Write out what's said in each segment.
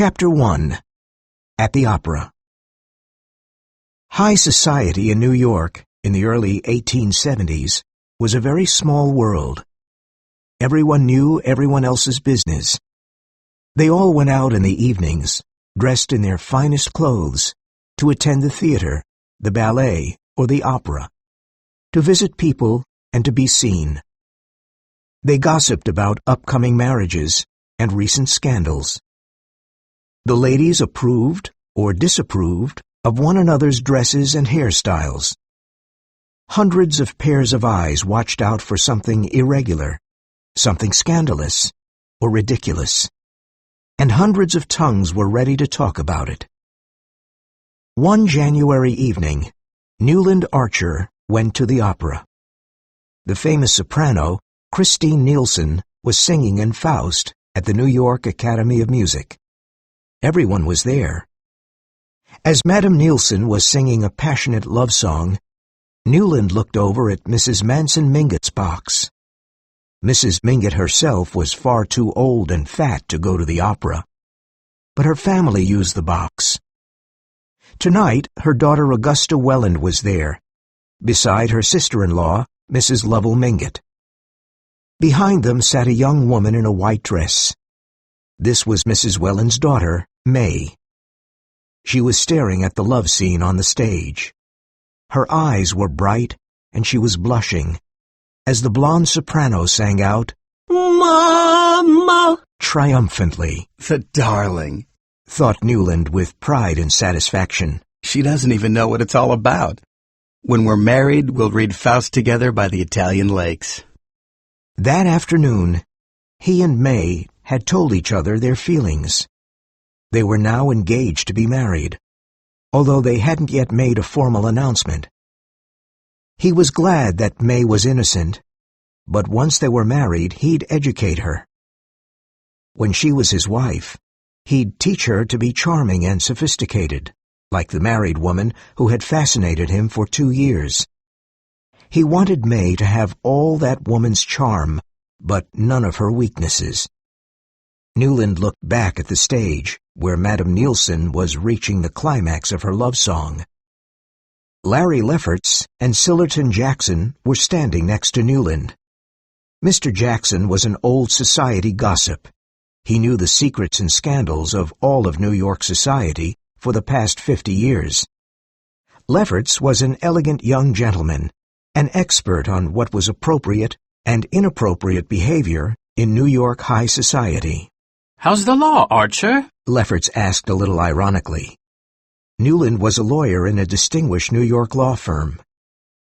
Chapter 1. At the Opera. High society in New York in the early 1870s was a very small world. Everyone knew everyone else's business. They all went out in the evenings, dressed in their finest clothes, to attend the theater, the ballet, or the opera, to visit people and to be seen. They gossiped about upcoming marriages and recent scandals. The ladies approved or disapproved of one another's dresses and hairstyles. Hundreds of pairs of eyes watched out for something irregular, something scandalous or ridiculous, and hundreds of tongues were ready to talk about it. One January evening, Newland Archer went to the opera. The famous soprano, Christine Nielsen, was singing in Faust at the New York Academy of Music. Everyone was there. As Madame Nielsen was singing a passionate love song, Newland looked over at Mrs. Manson Mingott's box. Mrs. Mingot herself was far too old and fat to go to the opera, but her family used the box. Tonight, her daughter Augusta Welland was there, beside her sister-in-law, Mrs. Lovell Mingott. Behind them sat a young woman in a white dress. This was Mrs. Welland's daughter, May. She was staring at the love scene on the stage. Her eyes were bright, and she was blushing, as the blonde soprano sang out, "Mama!" triumphantly. The darling, thought Newland with pride and satisfaction. She doesn't even know what it's all about. When we're married, we'll read Faust together by the Italian lakes. That afternoon, he and May had told each other their feelings. They were now engaged to be married, although they hadn't yet made a formal announcement. He was glad that May was innocent, but once they were married, he'd educate her. When she was his wife, he'd teach her to be charming and sophisticated, like the married woman who had fascinated him for 2 years. He wanted May to have all that woman's charm, but none of her weaknesses. Newland looked back at the stage, where Madame Nielsen was reaching the climax of her love song. Larry Lefferts and Sillerton Jackson were standing next to Newland. Mr. Jackson was an old society gossip. He knew the secrets and scandals of all of New York society for the past 50 years. Lefferts was an elegant young gentleman, an expert on what was appropriate and inappropriate behavior in New York high society. "How's the law, Archer?" Lefferts asked a little ironically. Newland was a lawyer in a distinguished New York law firm,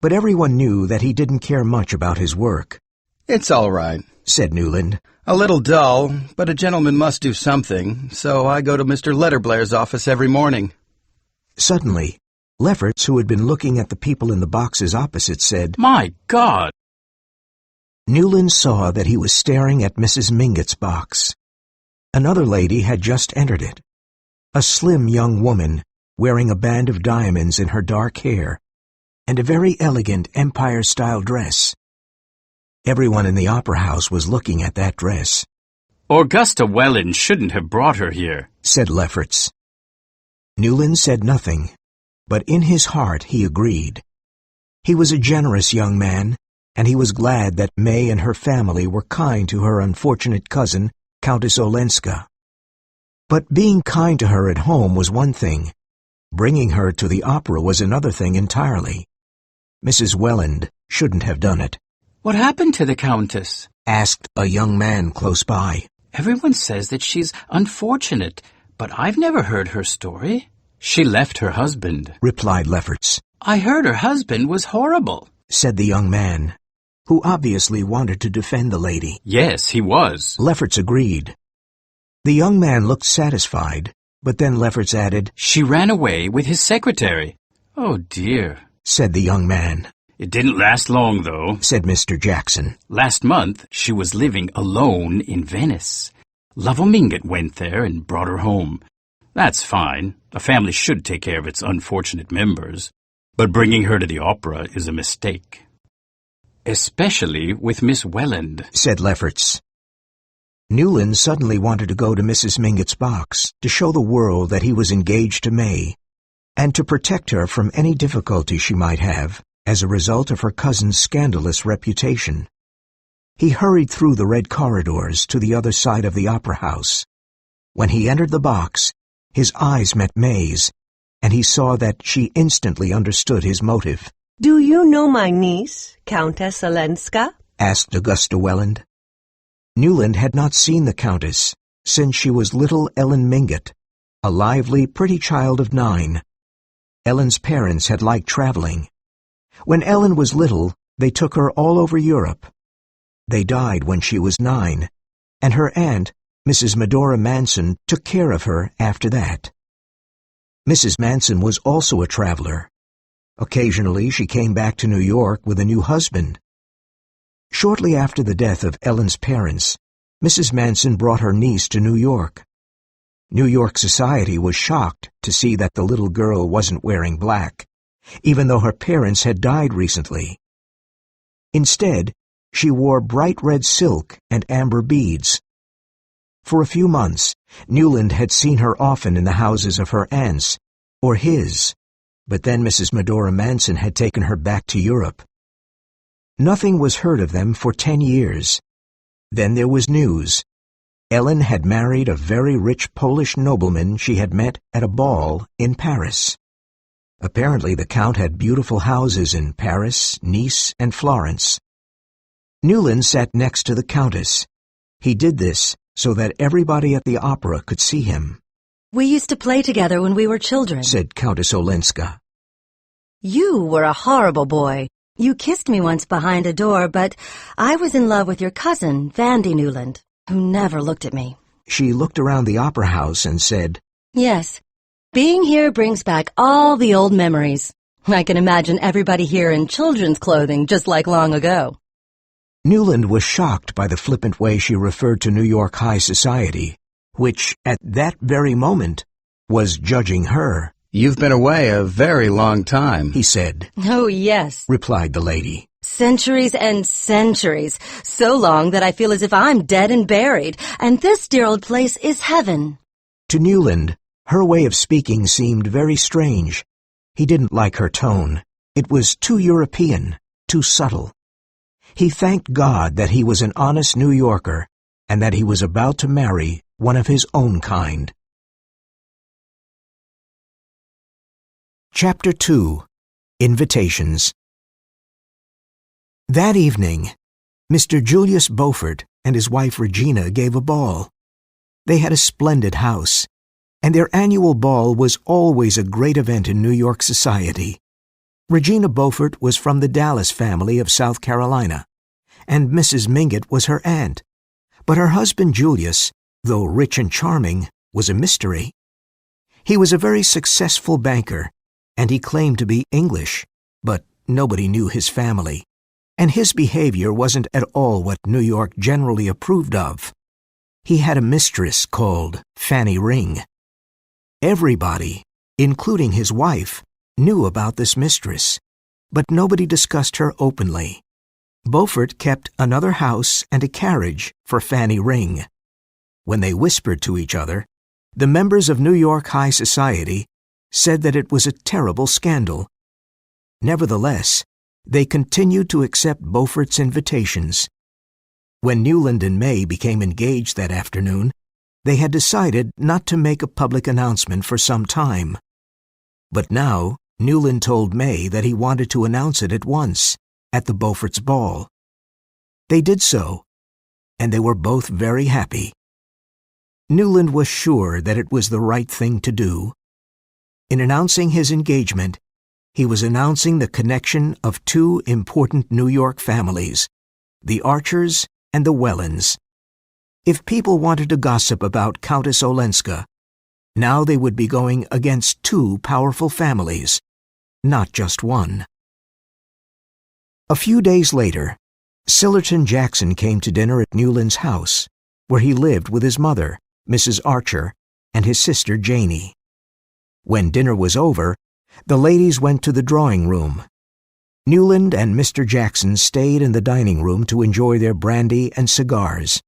but everyone knew that he didn't care much about his work. It's all right, said Newland. A little dull, but a gentleman must do something, so I go to Mr. Letterblair's office every morning. Suddenly, Lefferts, who had been looking at the people in the boxes opposite, said, "My God!" Newland saw that he was staring at Mrs. Mingott's box. Another lady had just entered it. A slim young woman, wearing a band of diamonds in her dark hair, and a very elegant Empire-style dress. Everyone in the opera house was looking at that dress. "Augusta Wellins shouldn't have brought her here," said Lefferts. Newland said nothing, but in his heart he agreed. He was a generous young man, and he was glad that May and her family were kind to her unfortunate cousin, Countess Olenska. But being kind to her at home was one thing. Bringing her to the opera was another thing entirely. Mrs. Welland shouldn't have done it. "What happened to the Countess?" asked a young man close by. "Everyone says that she's unfortunate, but I've never heard her story." "She left her husband," replied Lefferts. "I heard her husband was horrible," said the young man, who obviously wanted to defend the lady. "Yes, he was." Lefferts agreed. The young man looked satisfied, but then Lefferts added, "She ran away with his secretary." "Oh, dear," said the young man. "It didn't last long, though," said Mr. Jackson. "Last month, she was living alone in Venice. Lovell Mingott went there and brought her home. That's fine. A family should take care of its unfortunate members. But bringing her to the opera is a mistake. Especially with Miss Welland," said Lefferts. Newland suddenly wanted to go to Mrs. Mingott's box to show the world that he was engaged to May, and to protect her from any difficulty she might have as a result of her cousin's scandalous reputation. He hurried through the red corridors to the other side of the opera house. When he entered the box, his eyes met May's, and he saw that she instantly understood his motive. "Do you know my niece, Countess Olenska?" asked Augusta Welland. Newland had not seen the Countess since she was little Ellen Mingott, a lively, pretty child of 9. Ellen's parents had liked traveling. When Ellen was little, they took her all over Europe. They died when she was 9, and her aunt, Mrs. Medora Manson, took care of her after that. Mrs. Manson was also a traveler. Occasionally she came back to New York with a new husband. Shortly after the death of Ellen's parents, Mrs. Manson brought her niece to New York. New York society was shocked to see that the little girl wasn't wearing black, even though her parents had died recently. Instead, she wore bright red silk and amber beads. For a few months, Newland had seen her often in the houses of her aunts, or his, but then Mrs. Medora Manson had taken her back to Europe. Nothing was heard of them for 10 years. Then there was news. Ellen had married a very rich Polish nobleman she had met at a ball in Paris. Apparently the Count had beautiful houses in Paris, Nice, and Florence. Newland sat next to the Countess. He did this so that everybody at the opera could see him. "We used to play together when we were children," said Countess Olenska. "You were a horrible boy. You kissed me once behind a door, but I was in love with your cousin, Vandy Newland, who never looked at me." She looked around the opera house and said, "Yes, being here brings back all the old memories. I can imagine everybody here in children's clothing just like long ago." Newland was shocked by the flippant way she referred to New York high society, which, at that very moment, was judging her. "You've been away a very long time," he said. "Oh, yes," replied the lady. "Centuries and centuries, so long that I feel as if I'm dead and buried, and this dear old place is heaven." To Newland, her way of speaking seemed very strange. He didn't like her tone. It was too European, too subtle. He thanked God that he was an honest New Yorker and that he was about to marry one of his own kind. Chapter 2. Invitations. That evening, Mr. Julius Beaufort and his wife Regina gave a ball. They had a splendid house, and their annual ball was always a great event in New York society. Regina Beaufort was from the Dallas family of South Carolina, and Mrs. Mingott was her aunt. But her husband Julius, though rich and charming, was a mystery. He was a very successful banker, and he claimed to be English, but nobody knew his family, and his behavior wasn't at all what New York generally approved of. He had a mistress called Fanny Ring. Everybody, including his wife, knew about this mistress, but nobody discussed her openly. Beaufort kept another house and a carriage for Fanny Ring. When they whispered to each other, the members of New York high society said that it was a terrible scandal. Nevertheless, they continued to accept Beaufort's invitations. When Newland and May became engaged that afternoon, they had decided not to make a public announcement for some time. But now, Newland told May that he wanted to announce it at once, at the Beauforts' ball. They did so, and they were both very happy. Newland was sure that it was the right thing to do. In announcing his engagement, he was announcing the connection of two important New York families, the Archers and the Wellins. If people wanted to gossip about Countess Olenska, now they would be going against two powerful families, not just one. A few days later, Sillerton Jackson came to dinner at Newland's house, where he lived with his mother, Mrs. Archer, and his sister Janie. When dinner was over, the ladies went to the drawing room. Newland and Mr. Jackson stayed in the dining room to enjoy their brandy and cigars.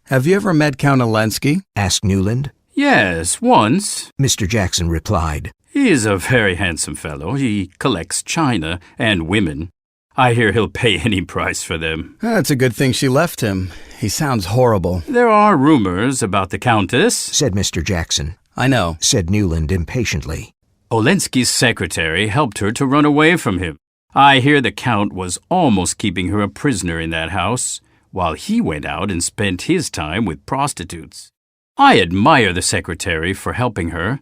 Have you ever met Count Olenski? asked Newland. Yes, once. Mr. Jackson replied. He is a very handsome fellow. He collects china and women. I hear he'll pay any price for them. It's a good thing she left him. He sounds horrible. There are rumors about the Countess, said Mr. Jackson. I know, said Newland impatiently. Olenski's secretary helped her to run away from him. I hear the Count was almost keeping her a prisoner in that house, while he went out and spent his time with prostitutes. I admire the secretary for helping her.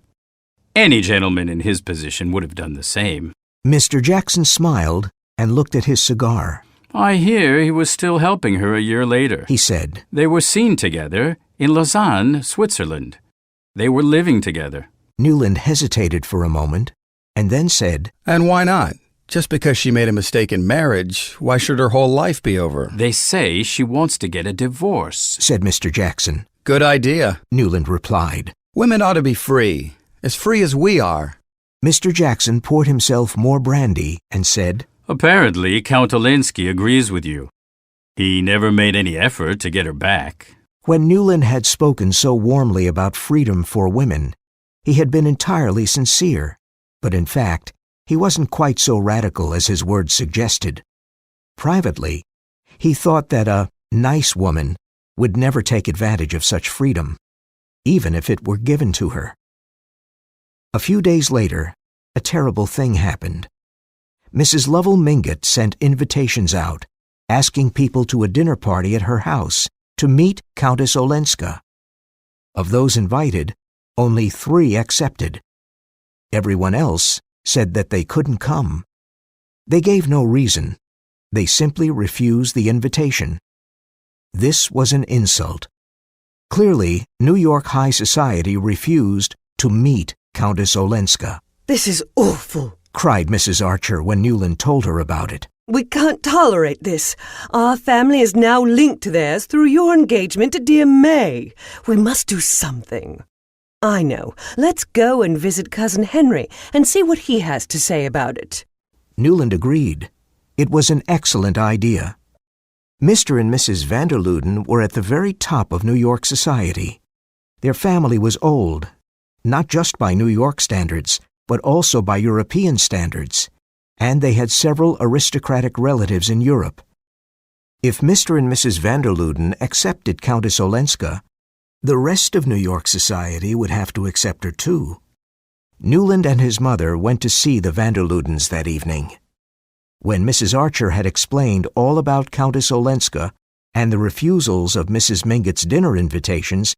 Any gentleman in his position would have done the same. Mr. Jackson smiled and looked at his cigar. I hear he was still helping her a year later, he said. They were seen together in Lausanne, Switzerland. They were living together. Newland hesitated for a moment and then said, And why not? Just because she made a mistake in marriage, why should her whole life be over? They say she wants to get a divorce, said Mr. Jackson. Good idea, Newland replied. Women ought to be free as we are. Mr. Jackson poured himself more brandy and said, Apparently, Count Olenski agrees with you. He never made any effort to get her back. When Newland had spoken so warmly about freedom for women, he had been entirely sincere, but in fact, he wasn't quite so radical as his words suggested. Privately, he thought that a nice woman would never take advantage of such freedom, even if it were given to her. A few days later, a terrible thing happened. Mrs. Lovell Mingott sent invitations out, asking people to a dinner party at her house to meet Countess Olenska. Of those invited, only 3 accepted. Everyone else said that they couldn't come. They gave no reason. They simply refused the invitation. This was an insult. Clearly, New York high society refused to meet Countess Olenska. This is awful, cried Mrs. Archer when Newland told her about it. We can't tolerate this. Our family is now linked to theirs through your engagement to dear May. We must do something. I know. Let's go and visit Cousin Henry and see what he has to say about it. Newland agreed. It was an excellent idea. Mr. and Mrs. Vanderluden were at the very top of New York society. Their family was old, not just by New York standards, but also by European standards, and they had several aristocratic relatives in Europe. If Mr. and Mrs. Vanderluden accepted Countess Olenska, the rest of New York society would have to accept her too. Newland and his mother went to see the Vanderludens that evening. When Mrs. Archer had explained all about Countess Olenska and the refusals of Mrs. Mingott's dinner invitations,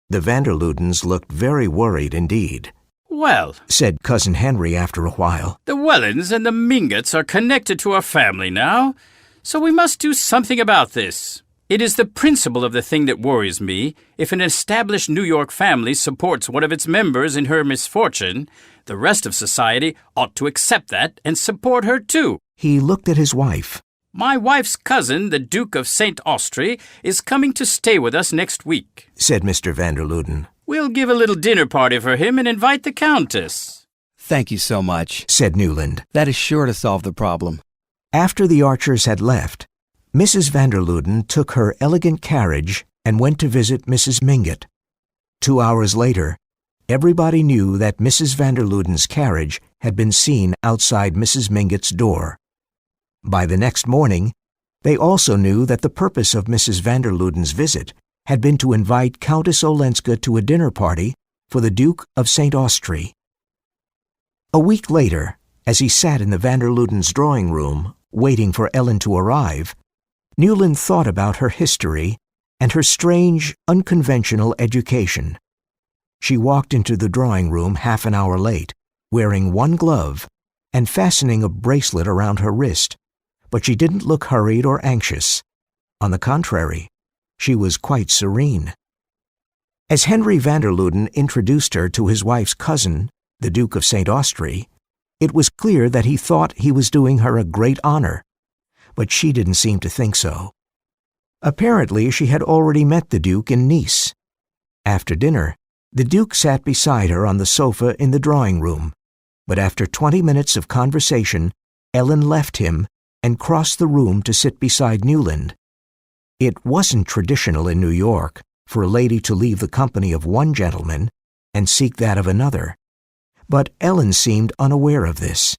the Vanderludens looked very worried indeed. Well, said Cousin Henry after a while, the Wellins and the Mingotts are connected to our family now, so we must do something about this. It is the principle of the thing that worries me. If an established New York family supports one of its members in her misfortune, the rest of society ought to accept that and support her too. He looked at his wife. My wife's cousin, the Duke of St. Austri, is coming to stay with us next week, said Mr. Vanderluden. We'll give a little dinner party for him and invite the Countess. Thank you so much, said Newland. That is sure to solve the problem. After the Archers had left, Mrs. Vanderluden took her elegant carriage and went to visit Mrs. Mingott. 2 hours later, everybody knew that Mrs. Vanderluden's carriage had been seen outside Mrs. Mingott's door. By the next morning, they also knew that the purpose of Mrs. Vanderluden's visit had been to invite Countess Olenska to a dinner party for the Duke of St. Austri. A week later, as he sat in the Vanderludens' drawing room, waiting for Ellen to arrive, Newland thought about her history and her strange, unconventional education. She walked into the drawing room half an hour late, wearing 1 glove and fastening a bracelet around her wrist, but she didn't look hurried or anxious. On the contrary, she was quite serene. As Henry Vanderluden introduced her to his wife's cousin, the Duke of St. Austri, it was clear that he thought he was doing her a great honor, but she didn't seem to think so. Apparently, she had already met the Duke in Nice. After dinner, the Duke sat beside her on the sofa in the drawing room, but after 20 minutes of conversation, Ellen left him and crossed the room to sit beside Newland. It wasn't traditional in New York for a lady to leave the company of one gentleman and seek that of another, but Ellen seemed unaware of this.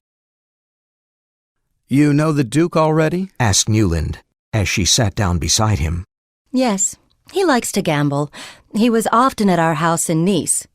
You know the Duke already? Asked Newland, as she sat down beside him. Yes, he likes to gamble. He was often at our house in Nice.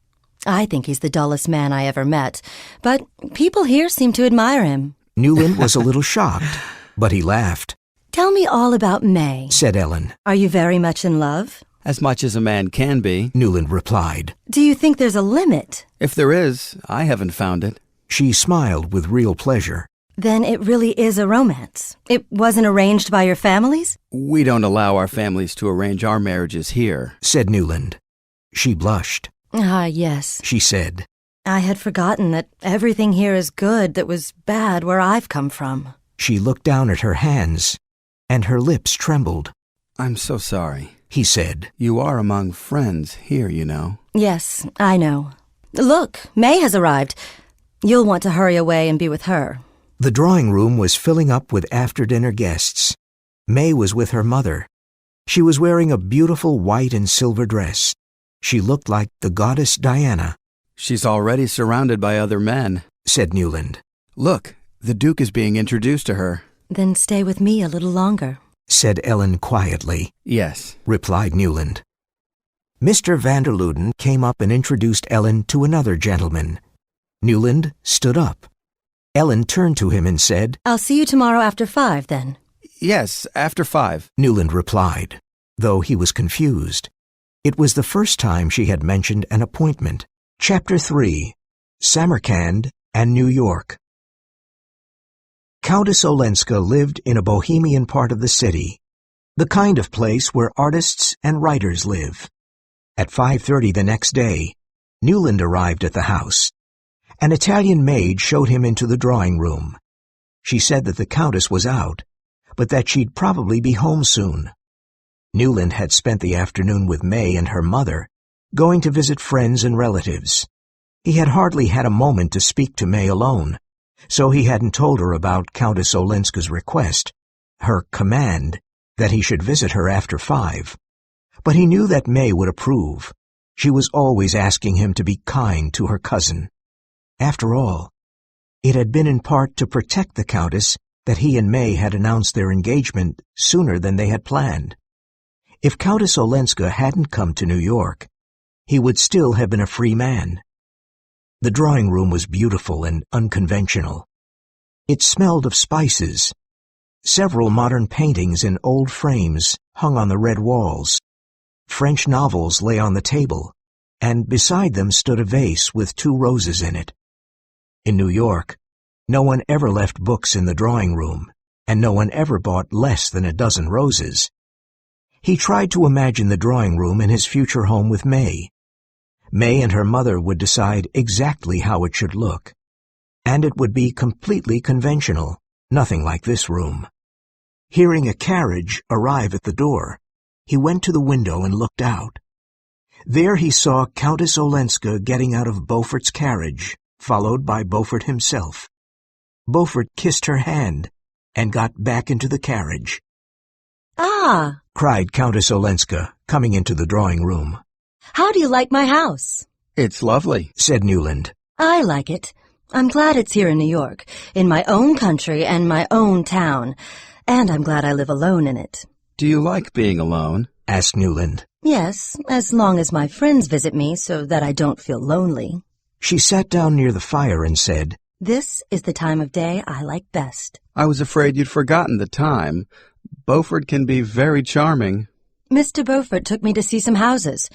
I think he's the dullest man I ever met, but people here seem to admire him. Newland was a little shocked, but he laughed. Tell me all about May, Said Ellen. Are you very much in love? As much as a man can be. Newland replied. Do you think there's a limit? If there is, I haven't found it. She smiled with real pleasure. Then it really is a romance. It wasn't arranged by your families? We don't allow our families to arrange our marriages here, Said Newland. She blushed. Ah, yes. She said. I had forgotten that everything here is good that was bad where I've come from. She looked down at her hands, and her lips trembled. I'm so sorry. He said. You are among friends here, you know. Yes, I know. Look, May has arrived. You'll want to hurry away and be with her. The drawing room was filling up with after-dinner guests. May was with her mother. She was wearing a beautiful white and silver dress. She looked like the goddess Diana. She's already surrounded by other men, Said Newland. Look, the Duke is being introduced to her. Then stay with me a little longer. Said Ellen quietly. Yes. Replied Newland. Mr. van der Luden came up and introduced Ellen to another gentleman. Newland stood up. Ellen turned to him and said, I'll see you tomorrow after 5, then. Yes, after 5. Newland replied, though he was confused. It was the first time she had mentioned an appointment. Chapter 3. Samarkand and New York. Countess Olenska lived in a bohemian part of the city, the kind of place where artists and writers live. At 5:30 the next day, Newland arrived at the house. An Italian maid showed him into the drawing room. She said that the Countess was out, but that she'd probably be home soon. Newland had spent the afternoon with May and her mother, going to visit friends and relatives. He had hardly had a moment to speak to May alone, so he hadn't told her about Countess Olenska's request, her command, that he should visit her after 5. But he knew that May would approve. She was always asking him to be kind to her cousin. After all, it had been in part to protect the Countess that he and May had announced their engagement sooner than they had planned. If Countess Olenska hadn't come to New York, he would still have been a free man. The drawing room was beautiful and unconventional. It smelled of spices. Several modern paintings in old frames hung on the red walls. French novels lay on the table, and beside them stood a vase with 2 roses in it. In New York, no one ever left books in the drawing room, and no one ever bought less than a dozen roses. He tried to imagine the drawing room in his future home with May. May and her mother would decide exactly how it should look, and it would be completely conventional, nothing like this room. Hearing a carriage arrive at the door, he went to the window and looked out. There he saw Countess Olenska getting out of Beaufort's carriage, followed by Beaufort himself. Beaufort kissed her hand and got back into the carriage. Ah! Cried Countess Olenska, coming into the drawing room. How do you like my house? It's lovely, Said Newland. I like it. I'm glad it's here in New York, in my own country and my own town, and I'm glad I live alone in it. Do you like being alone? Asked Newland. Yes, as long as my friends visit me so that I don't feel lonely. She sat down near the fire and said, This is the time of day I like best. I was afraid you'd forgotten the time. Beaufort can be very charming. Mr. Beaufort took me to see some houses.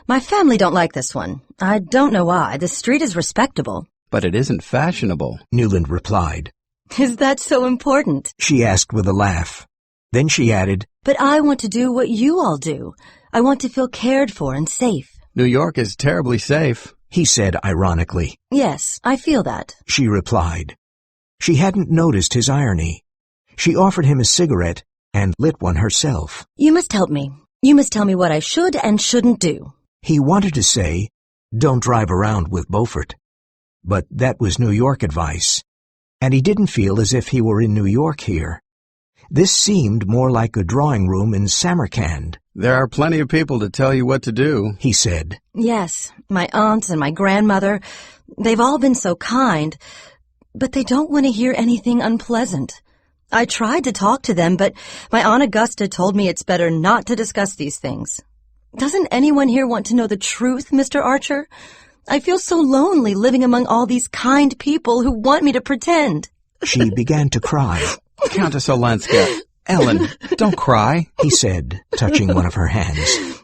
My family don't like this one. I don't know why. The street is respectable. But it isn't fashionable, Newland replied. Is that so important? She asked with a laugh. Then she added, But I want to do what you all do. I want to feel cared for and safe. New York is terribly safe. He said ironically. Yes, I feel that. She replied. She hadn't noticed his irony. She offered him a cigarette and lit one herself. You must help me. You must tell me what I should and shouldn't do. He wanted to say, don't drive around with Beaufort. But that was New York advice, and he didn't feel as if he were in New York here. This seemed more like a drawing room in Samarkand, There are plenty of people to tell you what to do. he said. Yes, my aunts and my grandmother, they've all been so kind, but they don't want to hear anything unpleasant. I tried to talk to them, but my Aunt Augusta told me it's better not to discuss these things. Doesn't anyone here want to know the truth, Mr. Archer? I feel so lonely living among all these kind people who want me to pretend. She began to cry. Countess Olenska, Ellen, don't cry. He said, touching one of her hands.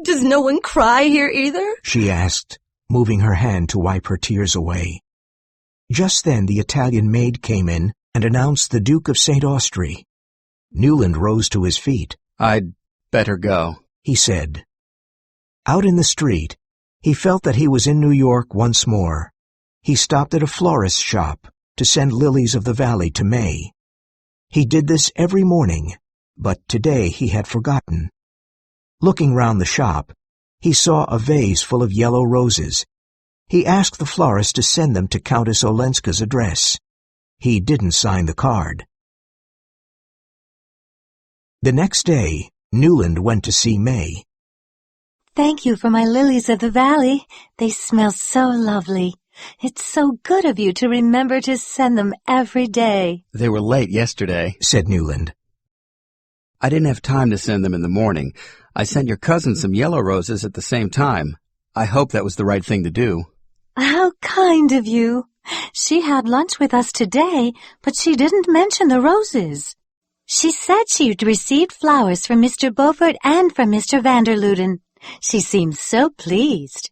Does no one cry here either? She asked, moving her hand to wipe her tears away. Just then the Italian maid came in and announced the Duke of St. Austry. Newland rose to his feet. I'd better go, he said. Out in the street, he felt that he was in New York once more. He stopped at a florist's shop to send lilies of the valley to May. He did this every morning, but today he had forgotten. Looking round the shop, he saw a vase full of yellow roses. He asked the florist to send them to Countess Olenska's address. He didn't sign the card. The next day, Newland went to see May. Thank you for my lilies of the valley. They smell so lovely. It's so good of you to remember to send them every day. They were late yesterday, said Newland. I didn't have time to send them in the morning. I sent your cousin some yellow roses at the same time. I hope that was the right thing to do. How kind of you. She had lunch with us today, but she didn't mention the roses. She said she'd received flowers from Mr. Beaufort and from Mr. Vanderluden. She seemed so pleased.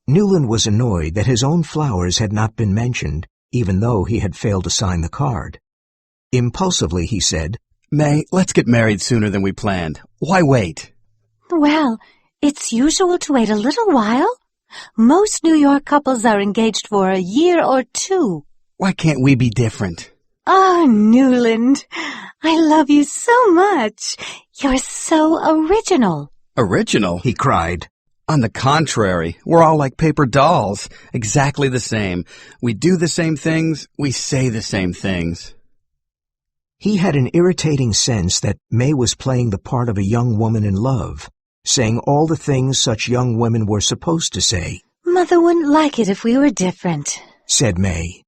Newland was annoyed that his own flowers had not been mentioned, even though he had failed to sign the card. Impulsively, he said, May, let's get married sooner than we planned. Why wait? Well, it's usual to wait a little while. Most New York couples are engaged for a year or two. Why can't we be different? Oh, Newland, I love you so much. You're so original. Original? he cried. On the contrary, we're all like paper dolls, exactly the same. We do the same things, we say the same things. He had an irritating sense that May was playing the part of a young woman in love, saying all the things such young women were supposed to say. Mother wouldn't like it if we were different, said May.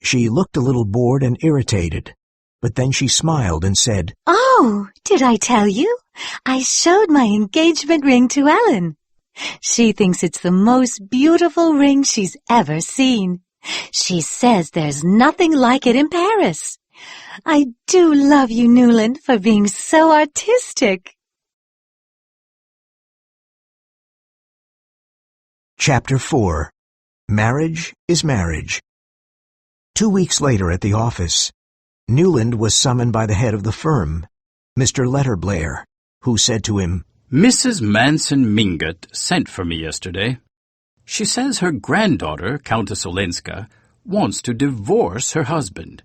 She looked a little bored and irritated, but then she smiled and said, Oh, did I tell you? I showed my engagement ring to Ellen. She thinks it's the most beautiful ring she's ever seen. She says there's nothing like it in Paris. I do love you, Newland, for being so artistic. Chapter 4. Marriage is Marriage. 2 weeks later at the office, Newland was summoned by the head of the firm, Mr. Letterblair, who said to him, Mrs. Manson Mingott sent for me yesterday. She says her granddaughter, Countess Olenska, wants to divorce her husband.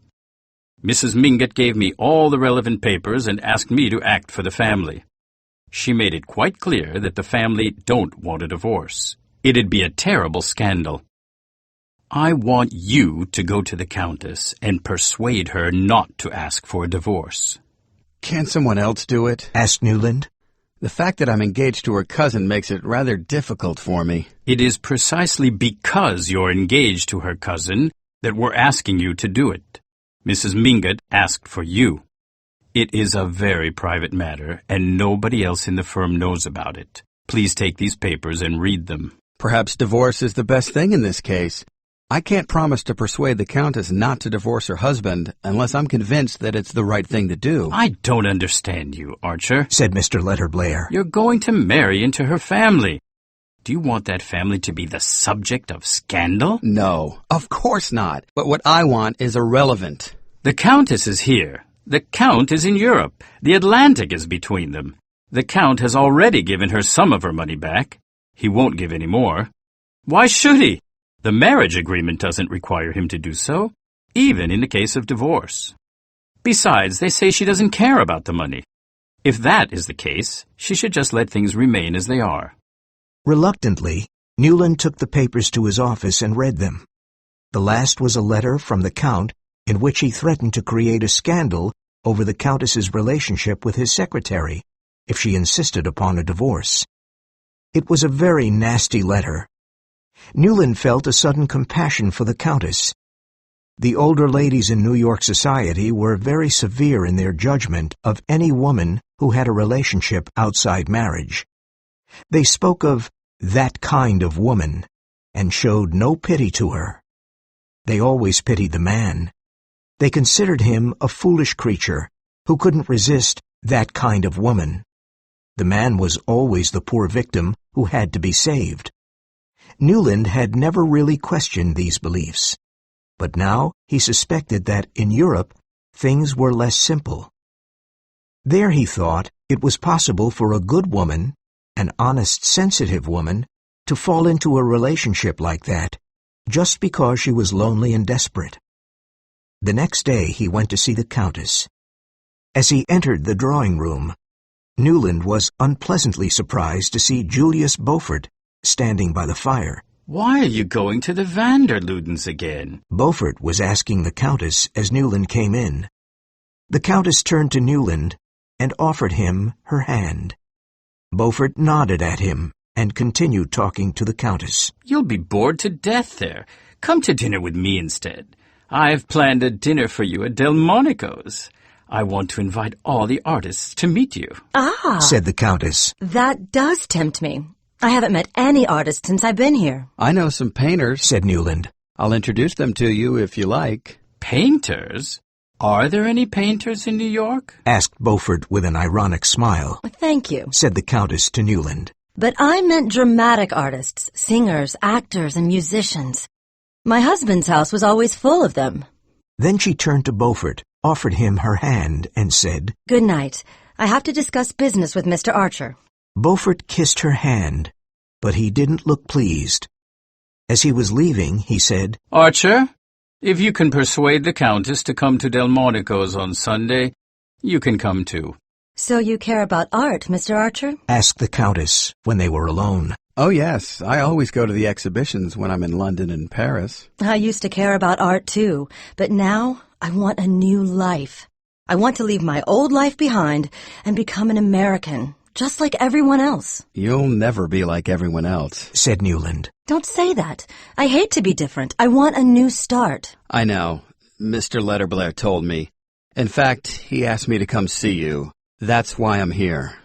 Mrs. Mingott gave me all the relevant papers and asked me to act for the family. She made it quite clear that the family don't want a divorce. It'd be a terrible scandal. I want you to go to the Countess and persuade her not to ask for a divorce. Can't someone else do it? asked Newland. The fact that I'm engaged to her cousin makes it rather difficult for me. It is precisely because you're engaged to her cousin that we're asking you to do it. Mrs. Mingott asked for you. It is a very private matter, and nobody else in the firm knows about it. Please take these papers and read them. Perhaps divorce is the best thing in this case. I can't promise to persuade the Countess not to divorce her husband unless I'm convinced that it's the right thing to do. I don't understand you, Archer, said Mr. Letterblair. You're going to marry into her family. Do you want that family to be the subject of scandal? No, of course not. But what I want is irrelevant. The Countess is here. The Count is in Europe. The Atlantic is between them. The Count has already given her some of her money back. He won't give any more. Why should he? The marriage agreement doesn't require him to do so, even in the case of divorce. Besides, they say she doesn't care about the money. If that is the case, she should just let things remain as they are. Reluctantly, Newland took the papers to his office and read them. The last was a letter from the Count in which he threatened to create a scandal over the Countess's relationship with his secretary if she insisted upon a divorce. It was a very nasty letter. Newland felt a sudden compassion for the Countess. The older ladies in New York society were very severe in their judgment of any woman who had a relationship outside marriage. They spoke of that kind of woman and showed no pity to her. They always pitied the man. They considered him a foolish creature who couldn't resist that kind of woman. The man was always the poor victim who had to be saved. Newland had never really questioned these beliefs, but now he suspected that in Europe things were less simple. There, he thought, it was possible for a good woman, an honest, sensitive woman, to fall into a relationship like that, just because she was lonely and desperate. The next day he went to see the Countess. As he entered the drawing room, Newland was unpleasantly surprised to see Julius Beaufort standing by the fire. Why are you going to the Vanderludens again? Beaufort was asking the Countess as Newland came in. The Countess turned to Newland and offered him her hand. Beaufort nodded at him and continued talking to the Countess. You'll be bored to death there. Come to dinner with me instead. I've planned a dinner for you at Delmonico's. I want to invite all the artists to meet you. Said the Countess. That does tempt me. I haven't met any artists since I've been here. I know some painters, said Newland. I'll introduce them to you if you like. Painters? Are there any painters in New York? Asked Beaufort with an ironic smile. Thank you. Said the Countess to Newland. But I meant dramatic artists, singers, actors, and musicians. My husband's house was always full of them. Then she turned to Beaufort, offered him her hand, and said, Good night. I have to discuss business with Mr. Archer. Beaufort kissed her hand, but he didn't look pleased. As he was leaving, he said, Archer, if you can persuade the Countess to come to Delmonico's on Sunday, you can come too. So you care about art, Mr. Archer? Asked the Countess when they were alone. Oh, yes. I always go to the exhibitions when I'm in London and Paris. I used to care about art too, but now I want a new life. I want to leave my old life behind and become an American, just like everyone else. You'll never be like everyone else, said Newland. Don't say that. I hate to be different. I want a new start. I know. Mr. Letterblair told me. In fact, he asked me to come see you. That's why I'm here.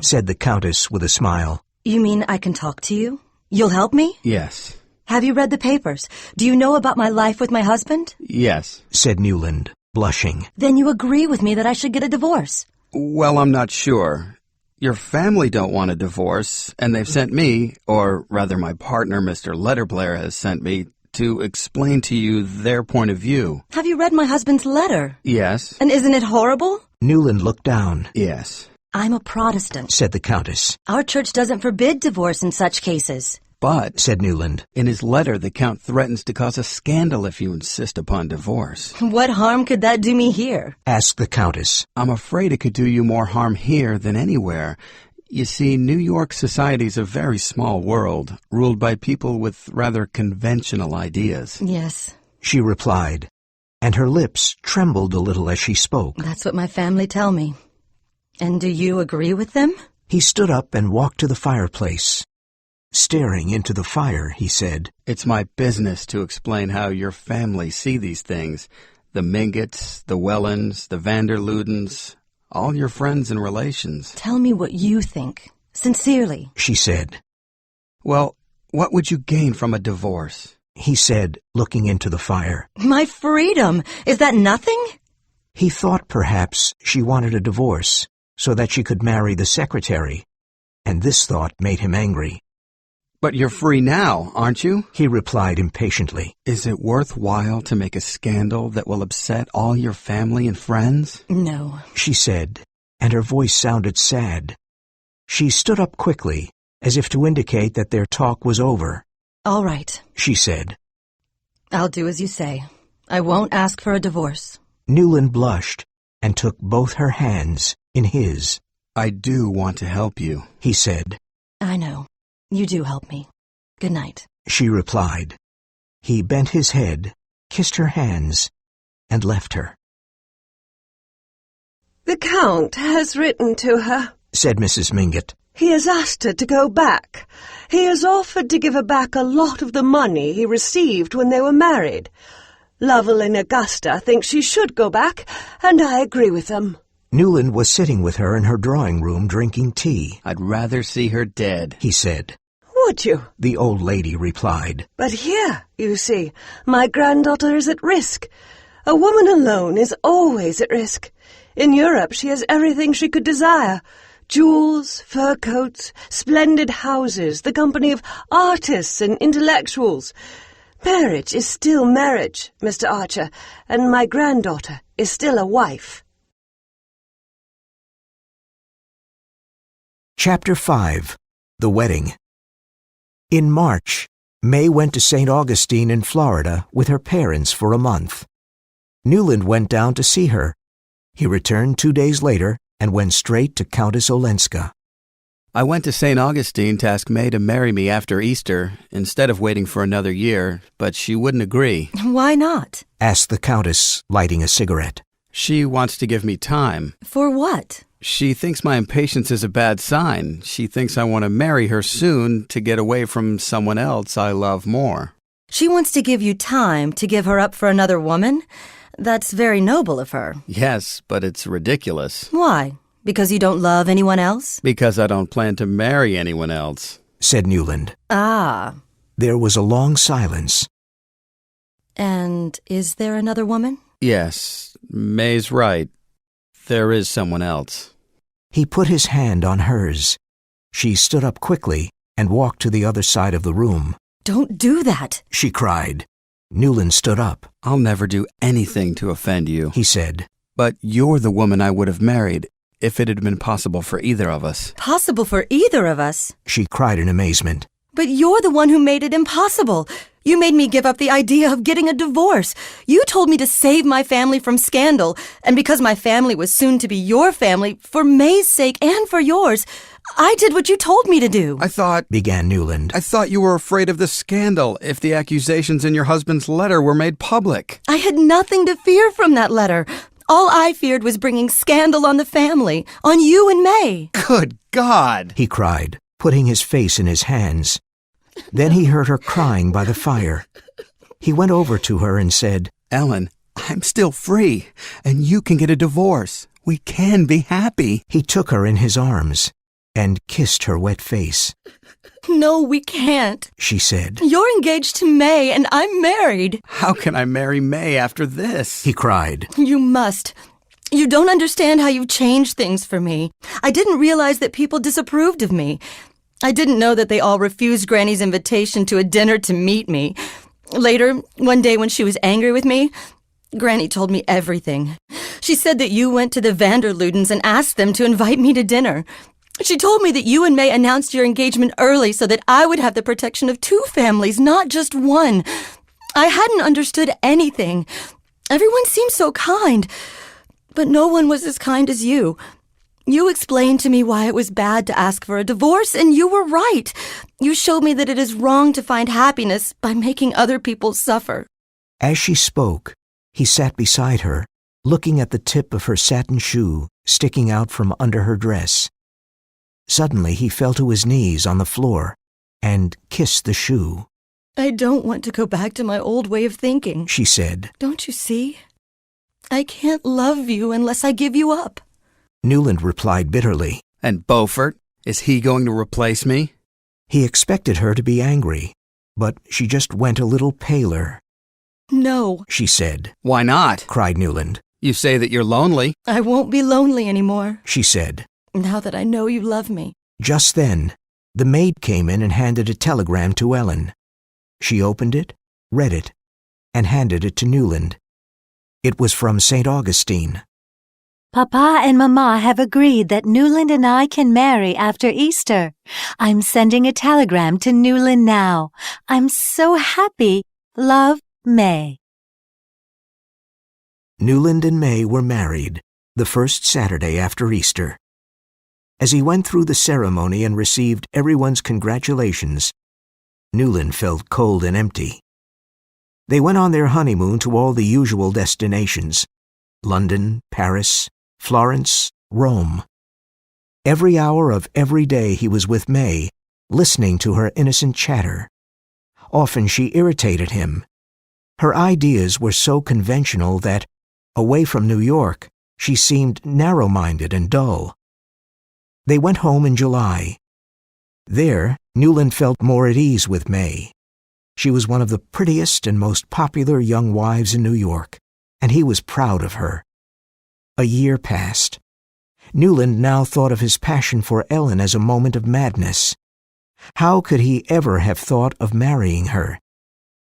Said the Countess with a smile. You mean I can talk to you? You'll help me? Yes. Have you read the papers? Do you know about my life with my husband? Yes. Said Newland, blushing. Then you agree with me that I should get a divorce? Well, I'm not sure. Your family don't want a divorce, and they've sent me, or rather my partner, Mr. Letterblair, has sent me to explain to you their point of view. Have you read my husband's letter? Yes. And isn't it horrible? Newland looked down. Yes. I'm a Protestant, said the Countess. Our church doesn't forbid divorce in such cases. But, said Newland, in his letter, the Count threatens to cause a scandal if you insist upon divorce. What harm could that do me here? Asked the Countess. I'm afraid it could do you more harm here than anywhere. You see, New York society's a very small world, ruled by people with rather conventional ideas. Yes. She replied, and her lips trembled a little as she spoke. That's what my family tell me. And do you agree with them? He stood up and walked to the fireplace. Staring into the fire, he said, It's my business to explain how your family see these things. The Mingotts, the Wellins, the Vanderludens, all your friends and relations. Tell me what you think. Sincerely. She said. Well, what would you gain from a divorce? He said, looking into the fire. My freedom! Is that nothing? He thought perhaps she wanted a divorce so that she could marry the secretary, and this thought made him angry. But you're free now, aren't you? He replied impatiently. Is it worthwhile to make a scandal that will upset all your family and friends? No, she said, and her voice sounded sad. She stood up quickly, as if to indicate that their talk was over. All right, she said. I'll do as you say. I won't ask for a divorce. Newland blushed and took both her hands in his. I do want to help you, he said. I know. You do help me. Good night, she replied. He bent his head, kissed her hands, and left her. The Count has written to her, said Mrs. Mingott. He has asked her to go back. He has offered to give her back a lot of the money he received when they were married. Lovell and Augusta think she should go back, and I agree with them. Newland was sitting with her in her drawing room drinking tea. I'd rather see her dead, he said. Would you? The old lady replied. But here, you see, my granddaughter is at risk. A woman alone is always at risk. In Europe she has everything she could desire. Jewels, fur coats, splendid houses, the company of artists and intellectuals. Marriage is still marriage, Mr. Archer, and my granddaughter is still a wife. Chapter 5. The Wedding. In March, May went to St. Augustine in Florida with her parents for a month. Newland went down to see her. He returned 2 days later and went straight to Countess Olenska. I went to St. Augustine to ask May to marry me after Easter, instead of waiting for another year, but she wouldn't agree. Why not? Asked the Countess, lighting a cigarette. She wants to give me time. For what? She thinks my impatience is a bad sign. She thinks I want to marry her soon to get away from someone else I love more. She wants to give you time to give her up for another woman? That's very noble of her. Yes, but it's ridiculous. Why? Because you don't love anyone else? Because I don't plan to marry anyone else, said Newland. Ah. There was a long silence. And is there another woman? Yes, May's right. There is someone else. He put his hand on hers. She stood up quickly and walked to the other side of the room. Don't do that, she cried. Newland stood up. I'll never do anything to offend you, he said. But you're the woman I would have married if it had been possible for either of us. Possible for either of us? She cried in amazement. But you're the one who made it impossible. You made me give up the idea of getting a divorce. You told me to save my family from scandal, and because my family was soon to be your family, for May's sake and for yours, I did what you told me to do. began Newland. I thought you were afraid of the scandal if the accusations in your husband's letter were made public. I had nothing to fear from that letter. All I feared was bringing scandal on the family, on you and May. Good God! He cried, putting his face in his hands. Then he heard her crying by the fire. He went over to her and said, Ellen, I'm still free, and you can get a divorce. We can be happy. He took her in his arms and kissed her wet face. No, we can't, she said. You're engaged to May, and I'm married. How can I marry May after this? He cried. You must. You don't understand how you've changed things for me. I didn't realize that people disapproved of me. I didn't know that they all refused Granny's invitation to a dinner to meet me. Later, one day when she was angry with me, Granny told me everything. She said that you went to the Vanderludens and asked them to invite me to dinner. She told me that you and May announced your engagement early so that I would have the protection of 2 families, not just one. I hadn't understood anything. Everyone seemed so kind, but no one was as kind as you. You explained to me why it was bad to ask for a divorce, and you were right. You showed me that it is wrong to find happiness by making other people suffer. As she spoke, he sat beside her, looking at the tip of her satin shoe sticking out from under her dress. Suddenly he fell to his knees on the floor and kissed the shoe. I don't want to go back to my old way of thinking, she said. Don't you see? I can't love you unless I give you up. Newland replied bitterly. And Beaufort? Is he going to replace me? He expected her to be angry, but she just went a little paler. No, she said. Why not? Cried Newland. You say that you're lonely. I won't be lonely anymore, she said. Now that I know you love me. Just then, the maid came in and handed a telegram to Ellen. She opened it, read it, and handed it to Newland. It was from St. Augustine. Papa and Mama have agreed that Newland and I can marry after Easter. I'm sending a telegram to Newland now. I'm so happy. Love, May. Newland and May were married the first Saturday after Easter. As he went through the ceremony and received everyone's congratulations, Newland felt cold and empty. They went on their honeymoon to all the usual destinations: London, Paris, Florence, Rome. Every hour of every day he was with May, listening to her innocent chatter. Often she irritated him. Her ideas were so conventional that, away from New York, she seemed narrow-minded and dull. They went home in July. There, Newland felt more at ease with May. She was one of the prettiest and most popular young wives in New York, and he was proud of her. A year passed. Newland now thought of his passion for Ellen as a moment of madness. How could he ever have thought of marrying her?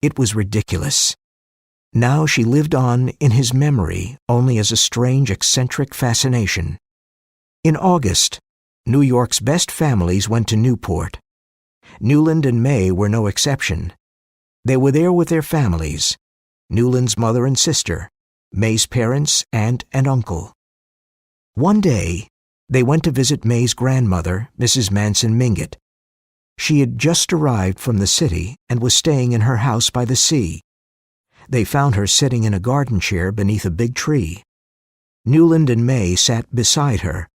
It was ridiculous. Now she lived on in his memory only as a strange, eccentric fascination. In August, New York's best families went to Newport. Newland and May were no exception. They were there with their families, Newland's mother and sister, May's parents, aunt and uncle. One day, they went to visit May's grandmother, Mrs. Manson Mingott. She had just arrived from the city and was staying in her house by the sea. They found her sitting in a garden chair beneath a big tree. Newland and May sat beside her,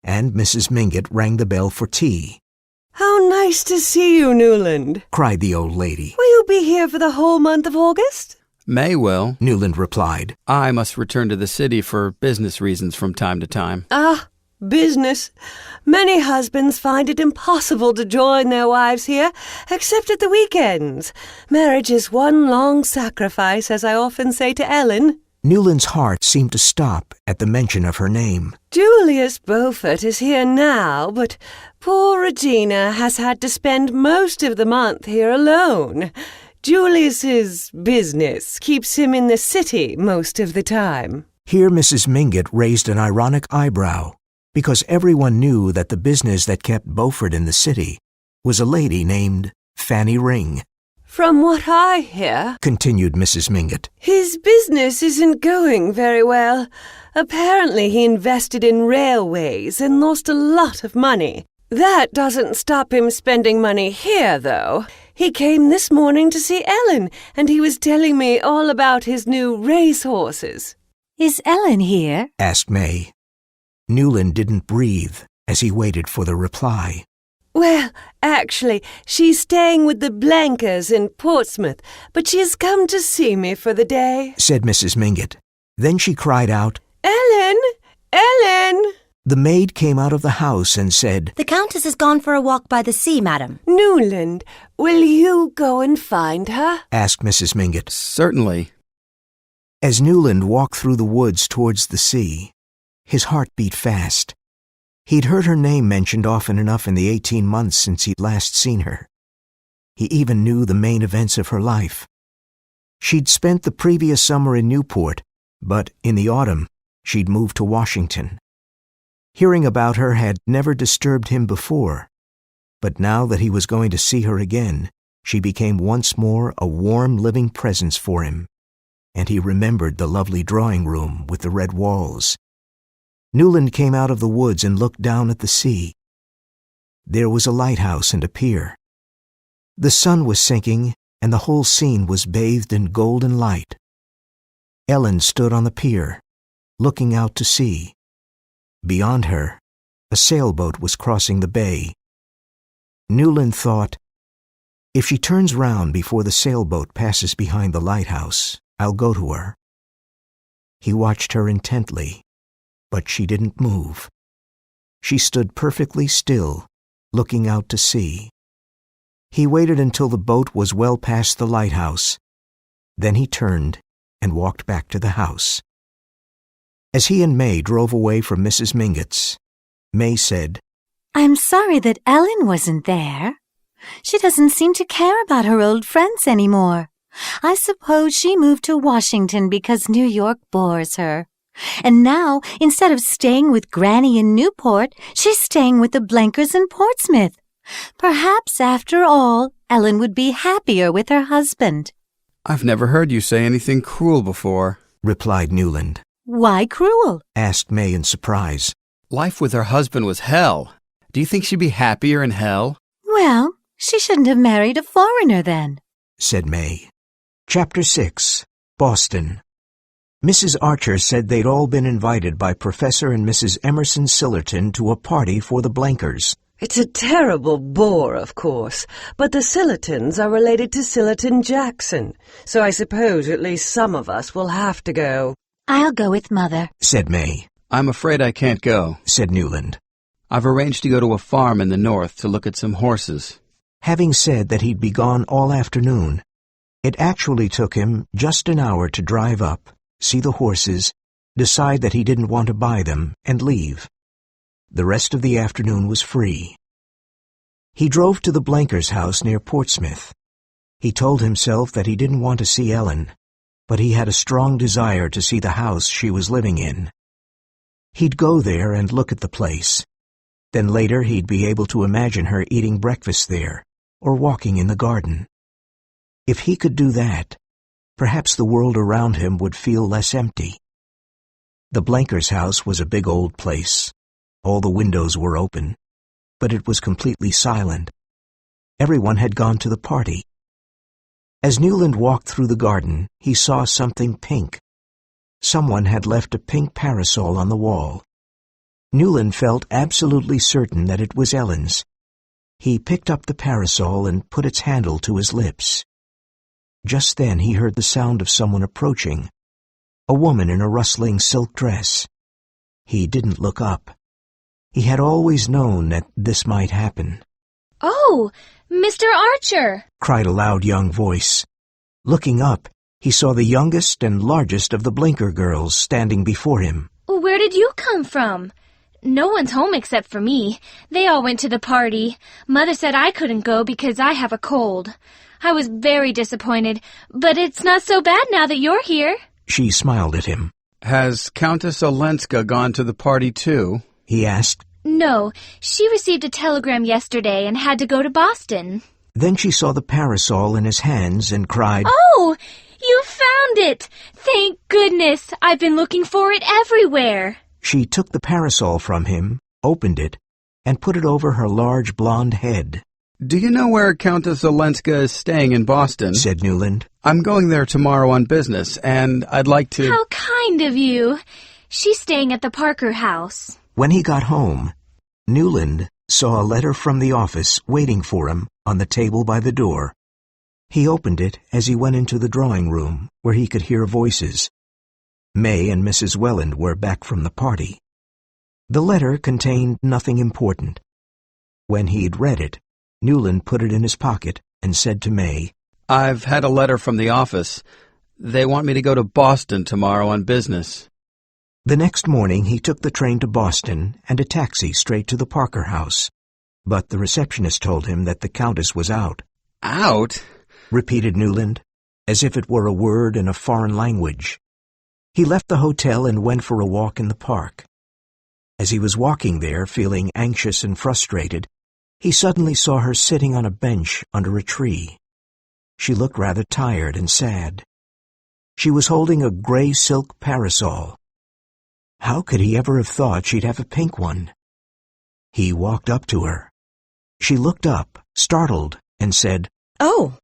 and Mrs. Mingott rang the bell for tea. How nice to see you, Newland, cried the old lady. Will you be here for the whole month of August? May will, Newland replied. I must return to the city for business reasons from time to time. Ah, business. Many husbands find it impossible to join their wives here, except at the weekends. Marriage is one long sacrifice, as I often say to Ellen. Newland's heart seemed to stop at the mention of her name. Julius Beaufort is here now, but poor Regina has had to spend most of the month here alone. Julius's business keeps him in the city most of the time. Here Mrs. Mingott raised an ironic eyebrow, because everyone knew that the business that kept Beaufort in the city was a lady named Fanny Ring. From what I hear, continued Mrs. Mingott, his business isn't going very well. Apparently he invested in railways and lost a lot of money. That doesn't stop him spending money here, though. He came this morning to see Ellen, and he was telling me all about his new racehorses. Is Ellen here? asked May. Newland didn't breathe as he waited for the reply. Well, actually, she's staying with the Blankers in Portsmouth, but she has come to see me for the day, said Mrs. Mingott. Then she cried out, Ellen! Ellen! The maid came out of the house and said, The Countess has gone for a walk by the sea, madam. Newland, will you go and find her? asked Mrs. Mingott. Certainly. As Newland walked through the woods towards the sea, his heart beat fast. He'd heard her name mentioned often enough in the 18 months since he'd last seen her. He even knew the main events of her life. She'd spent the previous summer in Newport, but in the autumn, she'd moved to Washington. Hearing about her had never disturbed him before, but now that he was going to see her again, she became once more a warm, living presence for him, and he remembered the lovely drawing room with the red walls. Newland came out of the woods and looked down at the sea. There was a lighthouse and a pier. The sun was sinking, and the whole scene was bathed in golden light. Ellen stood on the pier, looking out to sea. Beyond her, a sailboat was crossing the bay. Newland thought, if she turns round before the sailboat passes behind the lighthouse, I'll go to her. He watched her intently, but she didn't move. She stood perfectly still, looking out to sea. He waited until the boat was well past the lighthouse. Then he turned and walked back to the house. As he and May drove away from Mrs. Mingott's, May said, I'm sorry that Ellen wasn't there. She doesn't seem to care about her old friends anymore. I suppose she moved to Washington because New York bores her. And now, instead of staying with Granny in Newport, she's staying with the Blankers in Portsmouth. Perhaps, after all, Ellen would be happier with her husband. I've never heard you say anything cruel before, replied Newland. Why cruel? Asked May in surprise. Life with her husband was hell. Do you think she'd be happier in hell? Well, she shouldn't have married a foreigner then, said May. Chapter 6. Boston. Mrs. Archer said they'd all been invited by Professor and Mrs. Emerson Sillerton to a party for the Blankers. It's a terrible bore, of course, but the Sillertons are related to Sillerton Jackson, so I suppose at least some of us will have to go. I'll go with Mother, said May. I'm afraid I can't go, said Newland. I've arranged to go to a farm in the north to look at some horses. Having said that he'd be gone all afternoon, it actually took him just an hour to drive up, see the horses, decide that he didn't want to buy them, and leave. The rest of the afternoon was free. He drove to the Blankers' house near Portsmouth. He told himself that he didn't want to see Ellen, but he had a strong desire to see the house she was living in. He'd go there and look at the place. Then later he'd be able to imagine her eating breakfast there, or walking in the garden. If he could do that, perhaps the world around him would feel less empty. The Blankers' house was a big old place. All the windows were open, but it was completely silent. Everyone had gone to the party. As Newland walked through the garden, he saw something pink. Someone had left a pink parasol on the wall. Newland felt absolutely certain that it was Ellen's. He picked up the parasol and put its handle to his lips. Just then he heard the sound of someone approaching, a woman in a rustling silk dress. He didn't look up. He had always known that this might happen. "Oh, Mr. Archer!" cried a loud young voice. Looking up, he saw the youngest and largest of the Blinker girls standing before him. "Where did you come from?" "No one's home except for me. They all went to the party. Mother said I couldn't go because I have a cold. I was very disappointed, but it's not so bad now that you're here." She smiled at him. Has Countess Olenska gone to the party too? He asked. "No, she received a telegram yesterday and had to go to Boston." Then she saw the parasol in his hands and cried, "Oh, you found it! Thank goodness! I've been looking for it everywhere." She took the parasol from him, opened it, and put it over her large blonde head. Do you know where Countess Olenska is staying in Boston? Said Newland. I'm going there tomorrow on business, and I'd like to— How kind of you. She's staying at the Parker house. When he got home, Newland saw a letter from the office waiting for him on the table by the door. He opened it as he went into the drawing room, where he could hear voices. May and Mrs. Welland were back from the party. The letter contained nothing important. When he'd read it, Newland put it in his pocket and said to May, I've had a letter from the office. They want me to go to Boston tomorrow on business. The next morning he took the train to Boston and a taxi straight to the Parker house. But the receptionist told him that the Countess was out. Out? Repeated Newland, as if it were a word in a foreign language. He left the hotel and went for a walk in the park. As he was walking there, feeling anxious and frustrated, he suddenly saw her sitting on a bench under a tree. She looked rather tired and sad. She was holding a gray silk parasol. How could he ever have thought she'd have a pink one? He walked up to her. She looked up, startled, and said, "Oh."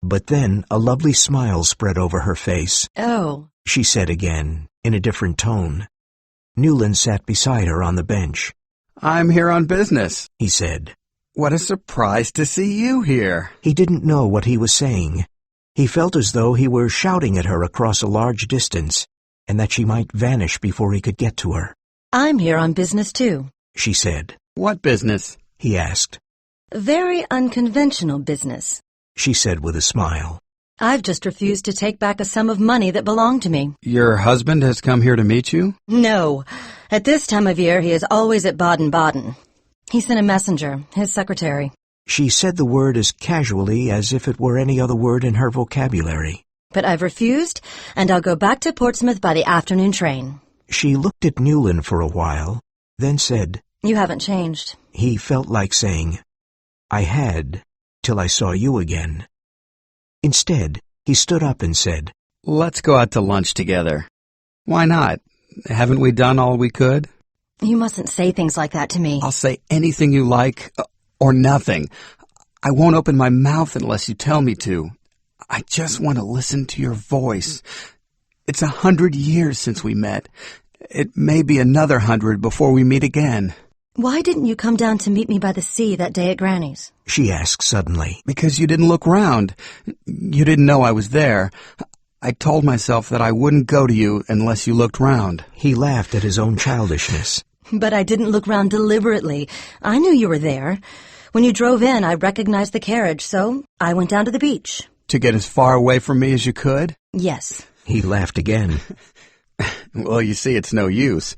But then a lovely smile spread over her face. "Oh," she said again, in a different tone. Newland sat beside her on the bench. I'm here on business, he said. What a surprise to see you here. He didn't know what he was saying. He felt as though he were shouting at her across a large distance, and that she might vanish before he could get to her. "I'm here on business, too," she said. What business? He asked. "Very unconventional business," she said with a smile. "I've just refused to take back a sum of money that belonged to me." Your husband has come here to meet you? "No. At this time of year, he is always at Baden-Baden. He sent a messenger, his secretary." She said the word as casually as if it were any other word in her vocabulary. "But I've refused, and I'll go back to Portsmouth by the afternoon train." She looked at Newland for a while, then said, "You haven't changed." He felt like saying, I had, till I saw you again. Instead, he stood up and said, Let's go out to lunch together. Why not? Haven't we done all we could? "You mustn't say things like that to me." I'll say anything you like, or nothing. I won't open my mouth unless you tell me to. I just want to listen to your voice. It's 100 years since we met. It may be another 100 before we meet again. Why didn't you come down to meet me by the sea that day at Granny's? She asked suddenly. Because you didn't look round. You didn't know I was there. I told myself that I wouldn't go to you unless you looked round. He laughed at his own childishness. But I didn't look round deliberately. I knew you were there. When you drove in, I recognized the carriage, so I went down to the beach. To get as far away from me as you could? Yes. He laughed again. Well, you see, it's no use.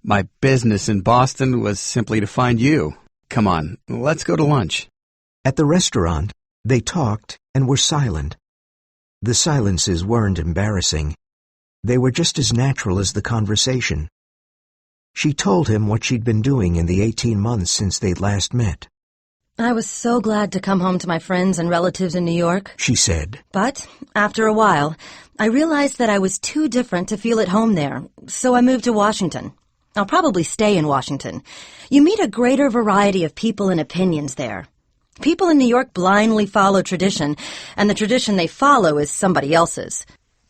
My business in Boston was simply to find you. Come on, let's go to lunch. At the restaurant, they talked and were silent. The silences weren't embarrassing. They were just as natural as the conversation. She told him what she'd been doing in the 18 months since they'd last met. I was so glad to come home to my friends and relatives in New York, she said. But after a while, I realized that I was too different to feel at home there, so I moved to Washington. I'll probably stay in Washington. You meet a greater variety of people and opinions there. People in New York blindly follow tradition, and the tradition they follow is somebody else's.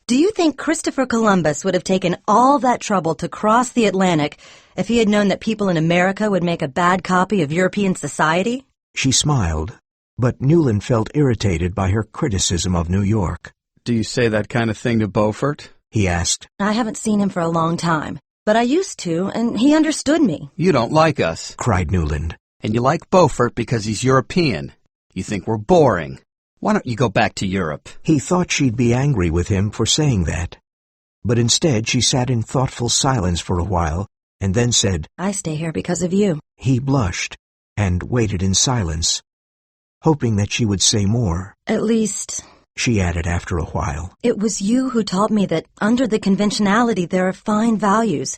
Do you think Christopher Columbus would have taken all that trouble to cross the Atlantic if he had known that people in America would make a bad copy of European society? She smiled, but Newland felt irritated by her criticism of New York. Do you say that kind of thing to Beaufort? He asked. I haven't seen him for a long time, but I used to, and he understood me. You don't like us, cried Newland. And you like Beaufort because he's European. You think we're boring. Why don't you go back to Europe? He thought she'd be angry with him for saying that. But instead she sat in thoughtful silence for a while, and then said, I stay here because of you. He blushed and waited in silence, hoping that she would say more. At least, she added after a while, it was you who taught me that under the conventionality there are fine values,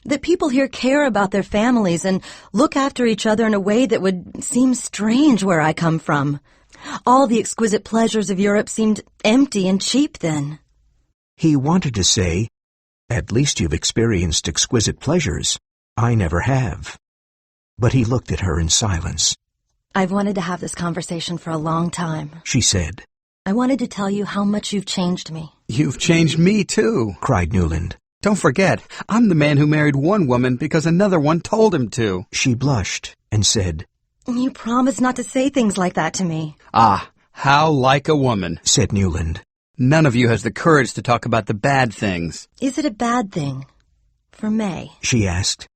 that people here care about their families and look after each other in a way that would seem strange where I come from. All the exquisite pleasures of Europe seemed empty and cheap then. He wanted to say, at least you've experienced exquisite pleasures. I never have. But he looked at her in silence. I've wanted to have this conversation for a long time, she said. I wanted to tell you how much you've changed me. You've changed me, too, cried Newland. Don't forget, I'm the man who married one woman because another one told him to. She blushed and said, You promised not to say things like that to me. Ah, how like a woman, said Newland. None of you has the courage to talk about the bad things. Is it a bad thing? For May? She asked.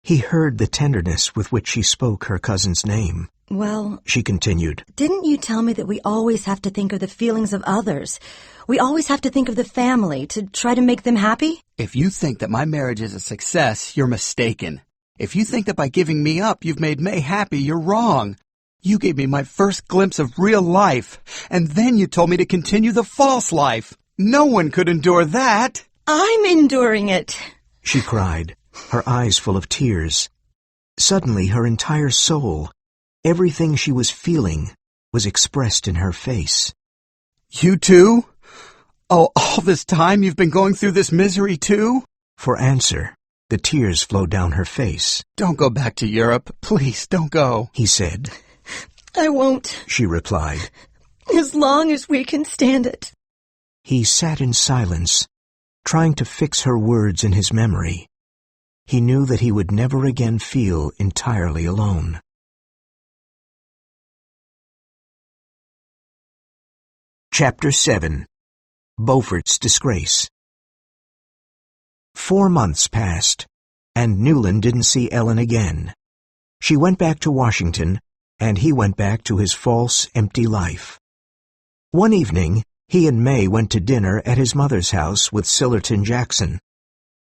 He heard the tenderness with which she spoke her cousin's name. Well, she continued, didn't you tell me that we always have to think of the feelings of others? We always have to think of the family to try to make them happy? If you think that my marriage is a success, you're mistaken. If you think that by giving me up you've made May happy, you're wrong. You gave me my first glimpse of real life, and then you told me to continue the false life. No one could endure that. I'm enduring it, she cried, her eyes full of tears. Suddenly her entire soul, everything she was feeling, was expressed in her face. You too? Oh, all this time you've been going through this misery too? For answer, the tears flowed down her face. Don't go back to Europe. Please, don't go, he said. I won't, she replied. As long as we can stand it. He sat in silence, trying to fix her words in his memory. He knew that he would never again feel entirely alone. Chapter 7. Beaufort's Disgrace. 4 months passed, and Newland didn't see Ellen again. She went back to Washington, and he went back to his false, empty life. One evening, he and May went to dinner at his mother's house with Sillerton Jackson.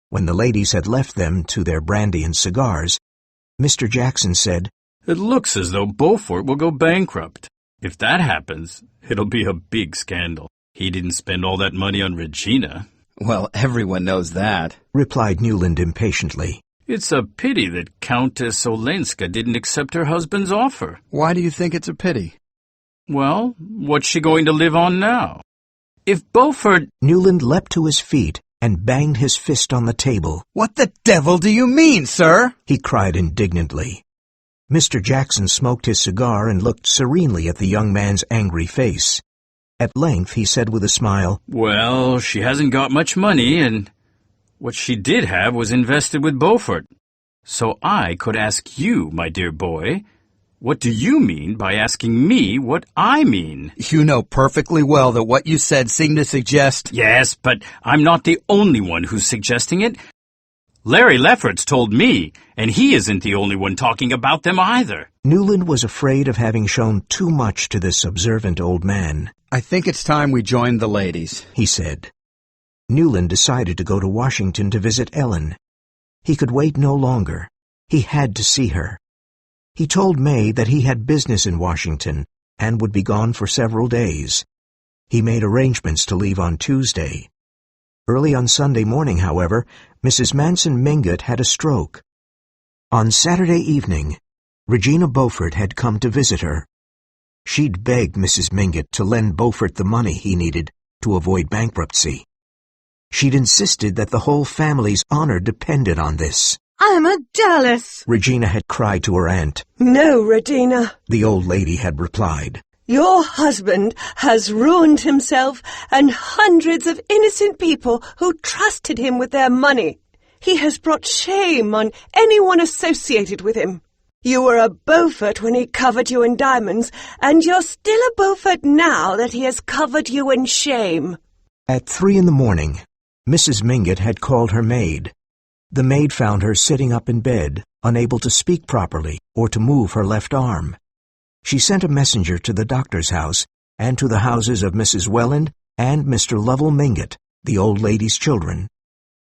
When the ladies had left them to their brandy and cigars, Mr. Jackson said, It looks as though Beaufort will go bankrupt. If that happens, it'll be a big scandal. He didn't spend all that money on Regina. Well, everyone knows that, replied Newland impatiently. It's a pity that Countess Olenska didn't accept her husband's offer. Why do you think it's a pity? Well, what's she going to live on now? If Beaufort... Newland leapt to his feet and banged his fist on the table. What the devil do you mean, sir? He cried indignantly. Mr. Jackson smoked his cigar and looked serenely at the young man's angry face. At length he said with a smile, Well, she hasn't got much money, and what she did have was invested with Beaufort. So I could ask you, my dear boy, what do you mean by asking me what I mean? You know perfectly well that what you said seemed to suggest... Yes, but I'm not the only one who's suggesting it. Larry Lefferts told me, and he isn't the only one talking about them either. Newland was afraid of having shown too much to this observant old man. I think it's time we joined the ladies, he said. Newland decided to go to Washington to visit Ellen. He could wait no longer. He had to see her. He told May that he had business in Washington and would be gone for several days. He made arrangements to leave on Tuesday. Early on Sunday morning, however, Mrs. Manson Mingott had a stroke. On Saturday evening, Regina Beaufort had come to visit her. She'd begged Mrs. Mingott to lend Beaufort the money he needed to avoid bankruptcy. She'd insisted that the whole family's honor depended on this. I'm a Dallas, Regina had cried to her aunt. No, Regina, The old lady had replied. Your husband has ruined himself and hundreds of innocent people who trusted him with their money. He has brought shame on anyone associated with him. You were a Beaufort when he covered you in diamonds, and you're still a Beaufort now that he has covered you in shame. At 3 a.m, Mrs. Mingott had called her maid. The maid found her sitting up in bed, unable to speak properly or to move her left arm. She sent a messenger to the doctor's house and to the houses of Mrs. Welland and Mr. Lovell Mingott, the old lady's children.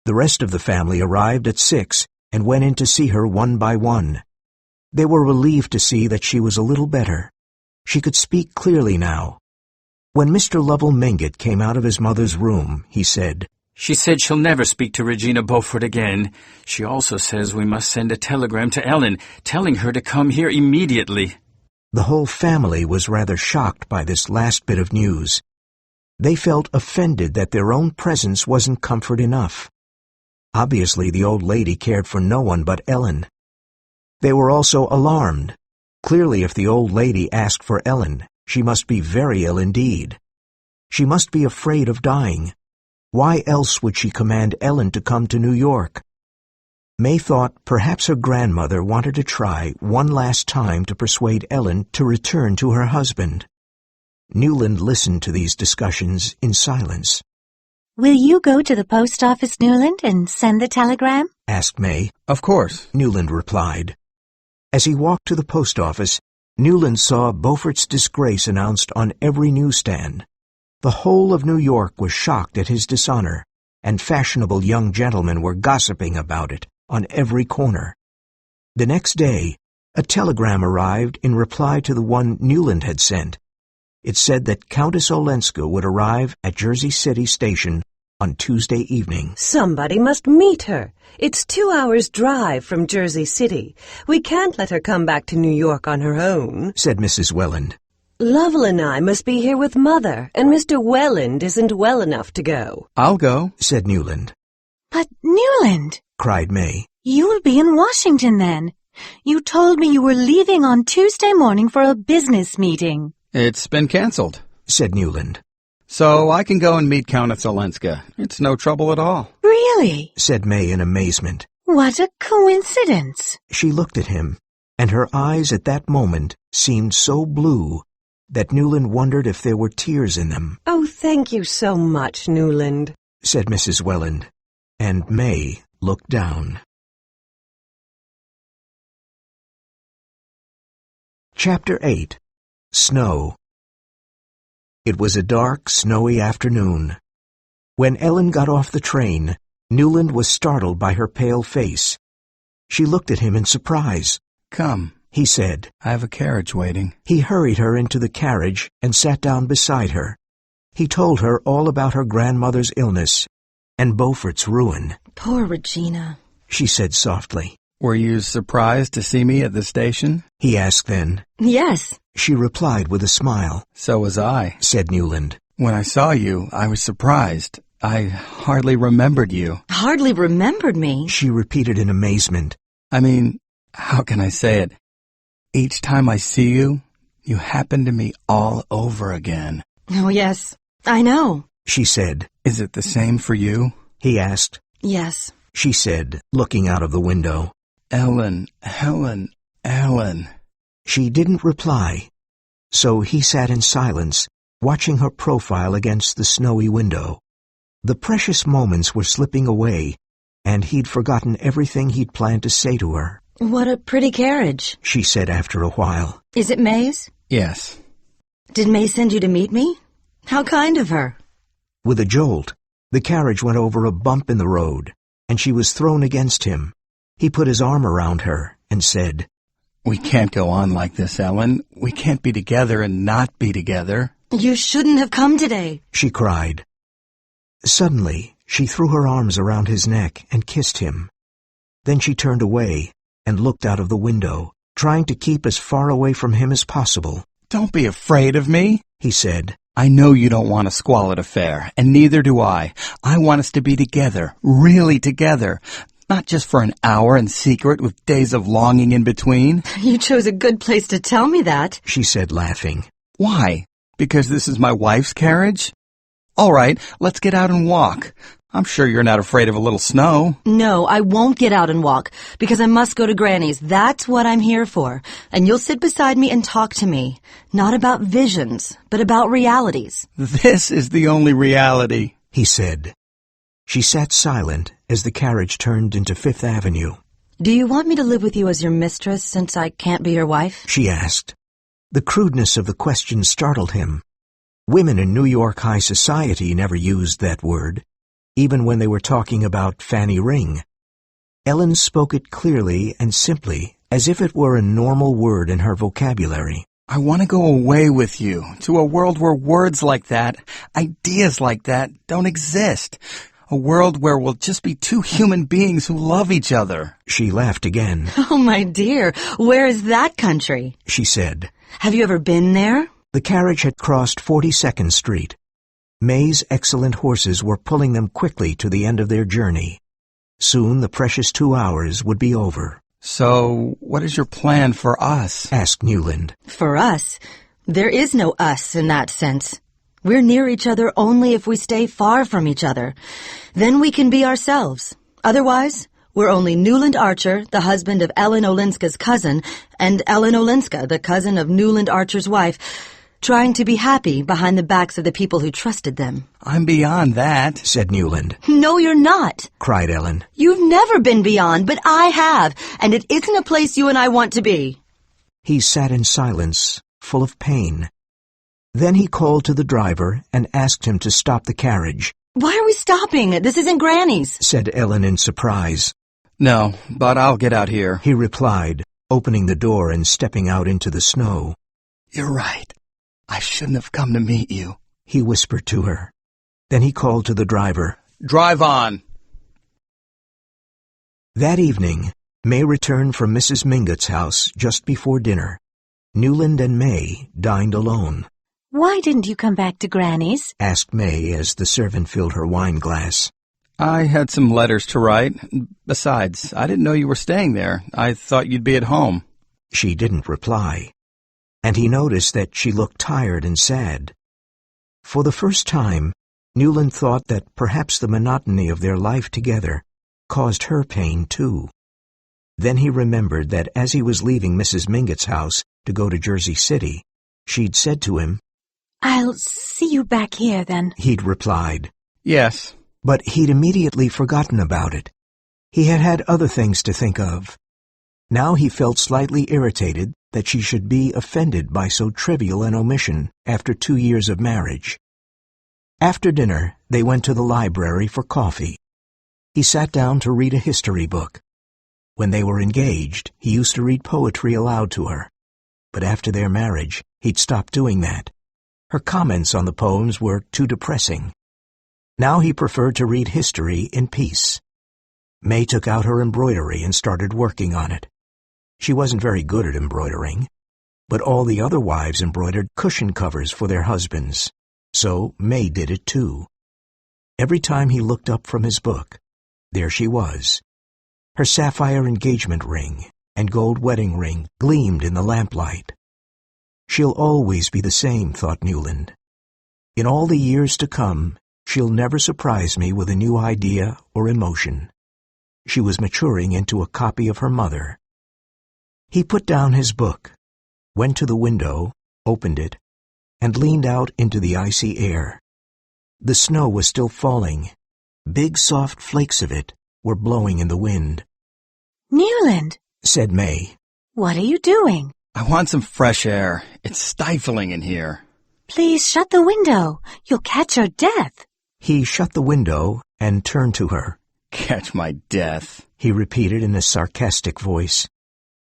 The rest of the family arrived at 6 and went in to see her one by one. They were relieved to see that she was a little better. She could speak clearly now. When Mr. Lovell Mingott came out of his mother's room, he said, She said she'll never speak to Regina Beaufort again. She also says we must send a telegram to Ellen, telling her to come here immediately. The whole family was rather shocked by this last bit of news. They felt offended that their own presence wasn't comfort enough. Obviously, the old lady cared for no one but Ellen. They were also alarmed. Clearly, if the old lady asked for Ellen, she must be very ill indeed. She must be afraid of dying. Why else would she command Ellen to come to New York? May thought perhaps her grandmother wanted to try one last time to persuade Ellen to return to her husband. Newland listened to these discussions in silence. Will you go to the post office, Newland, and send the telegram? Asked May. Of course, Newland replied. As he walked to the post office, Newland saw Beaufort's disgrace announced on every newsstand. The whole of New York was shocked at his dishonor, and fashionable young gentlemen were gossiping about it on every corner. The next day, a telegram arrived in reply to the one Newland had sent. It said that Countess Olenska would arrive at Jersey City Station on Tuesday evening. Somebody must meet her. It's 2 hours' drive from Jersey City. We can't let her come back to New York on her own, said Mrs. Welland. Lovell and I must be here with Mother, and Mr. Welland isn't well enough to go. I'll go, said Newland. But, Newland, cried May. you'll be in Washington then. You told me you were leaving on Tuesday morning for a business meeting. It's been canceled, said Newland. So I can go and meet Countess Olenska. It's no trouble at all. Really? Said May in amazement. What a coincidence. She looked at him, and her eyes at that moment seemed so blue that Newland wondered if there were tears in them. Oh, thank you so much, Newland, said Mrs. Welland, and May looked down. Chapter 8. Snow. It was a dark, snowy afternoon. When Ellen got off the train, Newland was startled by her pale face. She looked at him in surprise. Come, he said. I have a carriage waiting. He hurried her into the carriage and sat down beside her. He told her all about her grandmother's illness and Beaufort's ruin. Poor Regina, she said softly. Were you surprised to see me at the station? He asked then. Yes. She replied with a smile. So was I, said Newland. When I saw you, I was surprised. I hardly remembered you. Hardly remembered me? She repeated in amazement. I mean, how can I say it? Each time I see you, you happen to me all over again. Oh, yes, I know. she said. Is it the same for you? He asked. Yes. She said, looking out of the window. Ellen, Helen, Ellen. She didn't reply, so he sat in silence, watching her profile against the snowy window. The precious moments were slipping away, and he'd forgotten everything he'd planned to say to her. What a pretty carriage, she said after a while. Is it May's? Yes. Did May send you to meet me? How kind of her. With a jolt, the carriage went over a bump in the road, and she was thrown against him. He put his arm around her and said, We can't go on like this, Ellen. We can't be together and not be together. You shouldn't have come today, she cried. Suddenly, she threw her arms around his neck and kissed him. Then she turned away and looked out of the window, trying to keep as far away from him as possible. Don't be afraid of me, he said. I know you don't want a squalid affair, and neither do I. I want us to be together, really together. Not just for an hour in secret with days of longing in between. You chose a good place to tell me that, she said, laughing. Why? Because this is my wife's carriage? All right, let's get out and walk. I'm sure you're not afraid of a little snow. No, I won't get out and walk, because I must go to Granny's. That's what I'm here for. And you'll sit beside me and talk to me. Not about visions, but about realities. This is the only reality, he said. She sat silent as the carriage turned into Fifth Avenue. Do you want me to live with you as your mistress since I can't be your wife? She asked. The crudeness of the question startled him. Women in New York high society never used that word, even when they were talking about Fanny Ring. Ellen spoke it clearly and simply, as if it were a normal word in her vocabulary. I want to go away with you to a world where words like that, ideas like that, don't exist. A world where we'll just be two human beings who love each other. She laughed again. Oh, my dear, where is that country? She said. Have you ever been there? The carriage had crossed 42nd Street. May's excellent horses were pulling them quickly to the end of their journey. Soon the precious 2 hours would be over. So, what is your plan for us? Asked Newland. For us? There is no us in that sense. We're near each other only if we stay far from each other. Then we can be ourselves. Otherwise, we're only Newland Archer, the husband of Ellen Olenska's cousin, and Ellen Olenska, the cousin of Newland Archer's wife, trying to be happy behind the backs of the people who trusted them. I'm beyond that, said Newland. No, you're not, cried Ellen. You've never been beyond, but I have, and it isn't a place you and I want to be. He sat in silence, full of pain. Then he called to the driver and asked him to stop the carriage. Why are we stopping? This isn't Granny's, said Ellen in surprise. No, but I'll get out here, he replied, opening the door and stepping out into the snow. You're right. I shouldn't have come to meet you, he whispered to her. Then he called to the driver. Drive on. That evening, May returned from Mrs. Mingott's house just before dinner. Newland and May dined alone. Why didn't you come back to Granny's? Asked May as the servant filled her wine glass. I had some letters to write. Besides, I didn't know you were staying there. I thought you'd be at home. She didn't reply, and he noticed that she looked tired and sad. For the first time, Newland thought that perhaps the monotony of their life together caused her pain too. Then he remembered that as he was leaving Mrs. Mingott's house to go to Jersey City, she'd said to him, I'll see you back here then. He'd replied. Yes. But he'd immediately forgotten about it. He had had other things to think of. Now he felt slightly irritated that she should be offended by so trivial an omission after 2 years of marriage. After dinner, they went to the library for coffee. He sat down to read a history book. When they were engaged, he used to read poetry aloud to her. But after their marriage, he'd stopped doing that. Her comments on the poems were too depressing. Now he preferred to read history in peace. May took out her embroidery and started working on it. She wasn't very good at embroidering, but all the other wives embroidered cushion covers for their husbands, so May did it too. Every time he looked up from his book, there she was. Her sapphire engagement ring and gold wedding ring gleamed in the lamplight. She'll always be the same, thought Newland. In all the years to come, she'll never surprise me with a new idea or emotion. She was maturing into a copy of her mother. He put down his book, went to the window, opened it, and leaned out into the icy air. The snow was still falling. Big soft flakes of it were blowing in the wind. Newland, Said May. what are you doing? I want some fresh air. It's stifling in here. Please shut the window. You'll catch your death. He shut the window and turned to her. Catch my death. He repeated in a sarcastic voice.